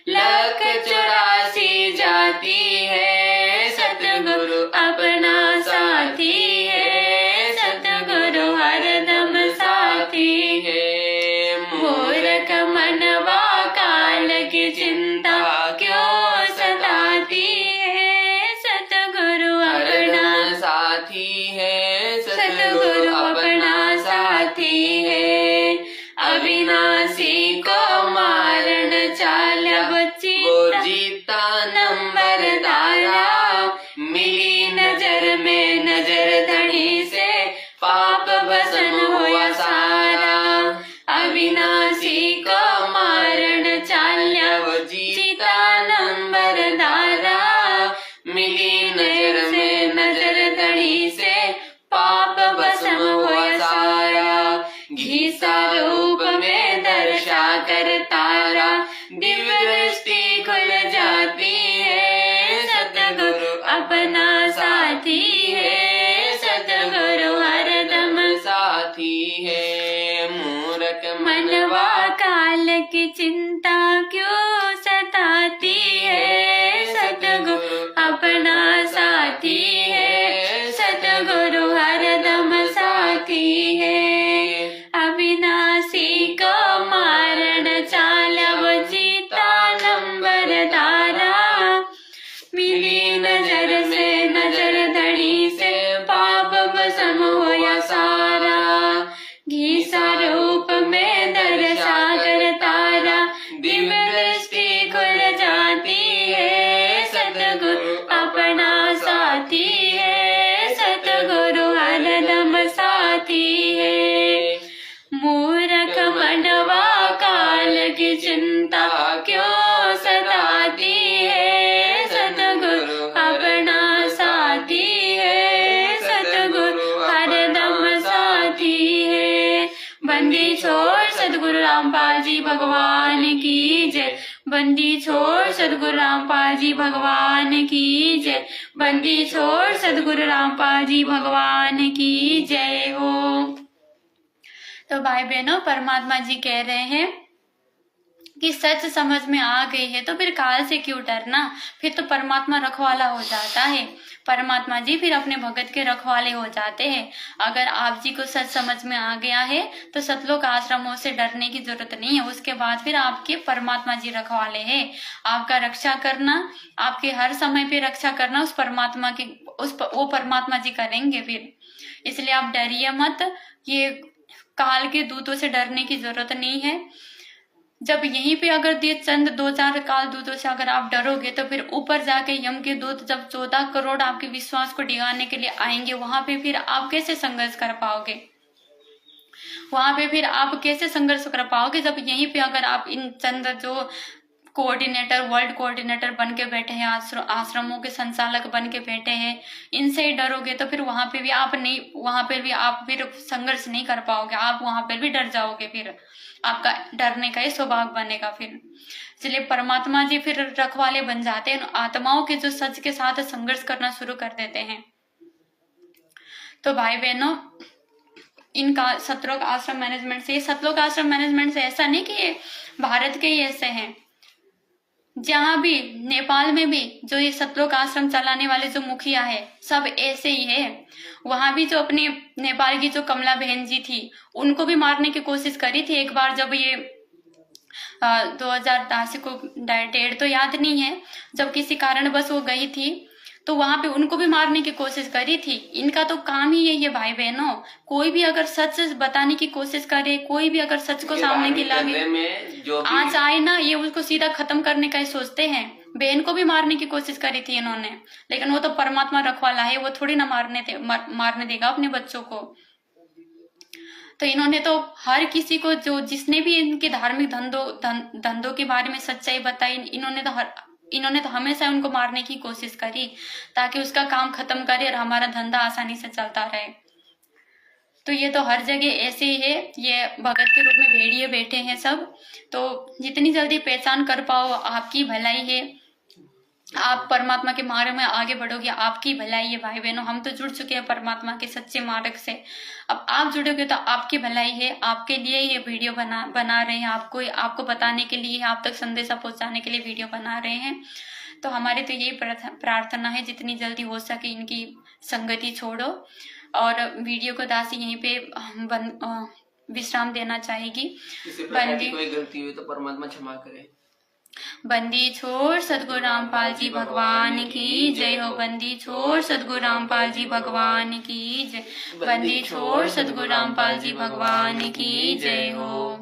लख 84 जाती है, सतगुरु अपना साथी है, सतगुरु हरदम साथी है। मूर्ख मनवा काल की चिंता क्यों सताती है, सतगुरु अपना साथी है, सतगुरु अपना साथी है। अविनाशी को मारन चाल्या वो जीता नंबर दारा, मिली नजर में नजर धड़ी से पाप बसन हुआ सारा। अविनाशी को मारन चाल्या वो जीता नंबर दारा, मिली नजर में नजर धड़ी से पाप बसन हुआ सारा। घीसा रूप में दर्शा कर तारा, दिव्य दृष्टि खुल जाती है, सतगुरु अपना साथी है, सतगुरु हरदम साथी है। मूर्ख मनवा काल की चिंता क्यों सताती है, सतगुरु अपना साथी है, सतगुरु हरदम साथी है। अविनाशी को मारन चाला वो जीता नंबर दारा, मिली नजर से नजर धड़ी से पाप बसम होया सारा। घीसा रूप में दर्शा कर तारा, दिव्य दृष्टि खुल जाती है, सतगुरु अपना साथी है, सतगुरु हरदम साथी है। मूर्ख मनवा काल की चिंता क्यों सताती है, सतगुरु अपना साथी है, सतगुरु हरदम साथी है। बंदी छोड़ सतगुरु रामपाल जी भगवान की जय, बंदी छोड़ सतगुरु रामपाल जी भगवान की जय, बंदी छोड़ सतगुरु रामपाल जी भगवान की जय हो। तो भाई बहनों, परमात्मा जी कह रहे हैं कि सच समझ में आ गई है तो फिर काल से क्यों डरना, फिर तो परमात्मा रखवाला हो जाता है। परमात्मा जी फिर अपने भगत के रखवाले हो जाते हैं। अगर आप जी को सच समझ में आ गया है तो सतलोक आश्रमों से डरने की जरूरत नहीं है। उसके बाद फिर आपके परमात्मा जी रखवाले हैं। आपका रक्षा करना, आपके हर समय पे रक्षा करना उस परमात्मा की वो परमात्मा जी करेंगे फिर। इसलिए आप डरिए मत, ये काल के दूतों से डरने की जरूरत नहीं है। जब यहीं पे अगर चंद 2-4 काल दूतों से अगर आप डरोगे तो फिर ऊपर जाके यम के दूत जब 14 करोड़ आपके विश्वास को डिगाने के लिए आएंगे, वहां पे फिर आप कैसे संघर्ष कर पाओगे? वहां पे फिर आप कैसे संघर्ष कर पाओगे जब यहीं पे अगर आप इन चंद जो कोऑर्डिनेटर, वर्ल्ड कोऑर्डिनेटर बन के बैठे हैं, आश्रमों के संचालक बन के बैठे हैं, इनसे ही डरोगे तो फिर वहां पे भी आप फिर संघर्ष नहीं कर पाओगे। आप वहां पर भी डर जाओगे, फिर आपका डरने का ही स्वभाव बनेगा फिर। इसलिए परमात्मा जी फिर रखवाले बन जाते हैं, आत्माओं के जो सच के साथ संघर्ष करना शुरू कर देते हैं। तो भाई बहनों, इनका सतलोक आश्रम मैनेजमेंट से ऐसा नहीं कि ये भारत के ही ऐसे हैं, जहां भी नेपाल में भी जो ये सतलोक आश्रम चलाने वाले जो मुखिया है सब ऐसे ही है। वहां भी जो अपने नेपाल की जो कमला बहन जी थी, उनको भी मारने की कोशिश करी थी एक बार, जब ये 2010 को डेट तो याद नहीं है, जब किसी कारणवश वो गई थी तो वहां पे उनको भी मारने की कोशिश करी थी। इनका तो काम ही यही है भाई बहनों, कोई भी अगर सच बताने की कोशिश करे, कोई भी अगर सच को सामने की लागे, आँच आए ना, ये उसको सीधा खत्म करने का ही सोचते हैं। बहन को भी मारने की कोशिश करी थी इन्होंने, लेकिन वो तो परमात्मा रखवाला है, वो थोड़ी ना मारने देगा अपने बच्चों को। तो इन्होंने तो हर किसी को, जो जिसने भी इनके धार्मिक धंधों के बारे में सच्चाई बताई, इन्होंने तो हमेशा उनको मारने की कोशिश करी ताकि उसका काम खत्म करे और हमारा धंधा आसानी से चलता रहे। तो ये तो हर जगह ऐसे ही है, ये भगत के रूप में भेड़िए बैठे हैं सब। तो जितनी जल्दी पहचान कर पाओ आपकी भलाई है, आप परमात्मा के मार्ग में आगे बढ़ोगे, आपकी भलाई है भाई बहनों। हम तो जुड़ चुके हैं परमात्मा के सच्चे मार्ग से, अब आप जुड़ोगे तो आपकी भलाई है। आपके लिए ये वीडियो बना रहे हैं, आपको बताने के लिए, आप तक संदेशा पहुंचाने के लिए वीडियो बना रहे हैं। तो हमारे तो यही प्रार्थना है, जितनी जल्दी हो सके इनकी संगति छोड़ो। और वीडियो को दासी यहीं पे विश्राम देना चाहेगी। बंदी कोई गलती हुई तो परमात्मा क्षमा करे। बंदी छोड़ सद्गुरु रामपाल जी भगवान की जय हो। बंदी छोड़ सद्गुरु रामपाल जी भगवान की जय। बंदी छोड़ सद्गुरु रामपाल जी भगवान की जय हो।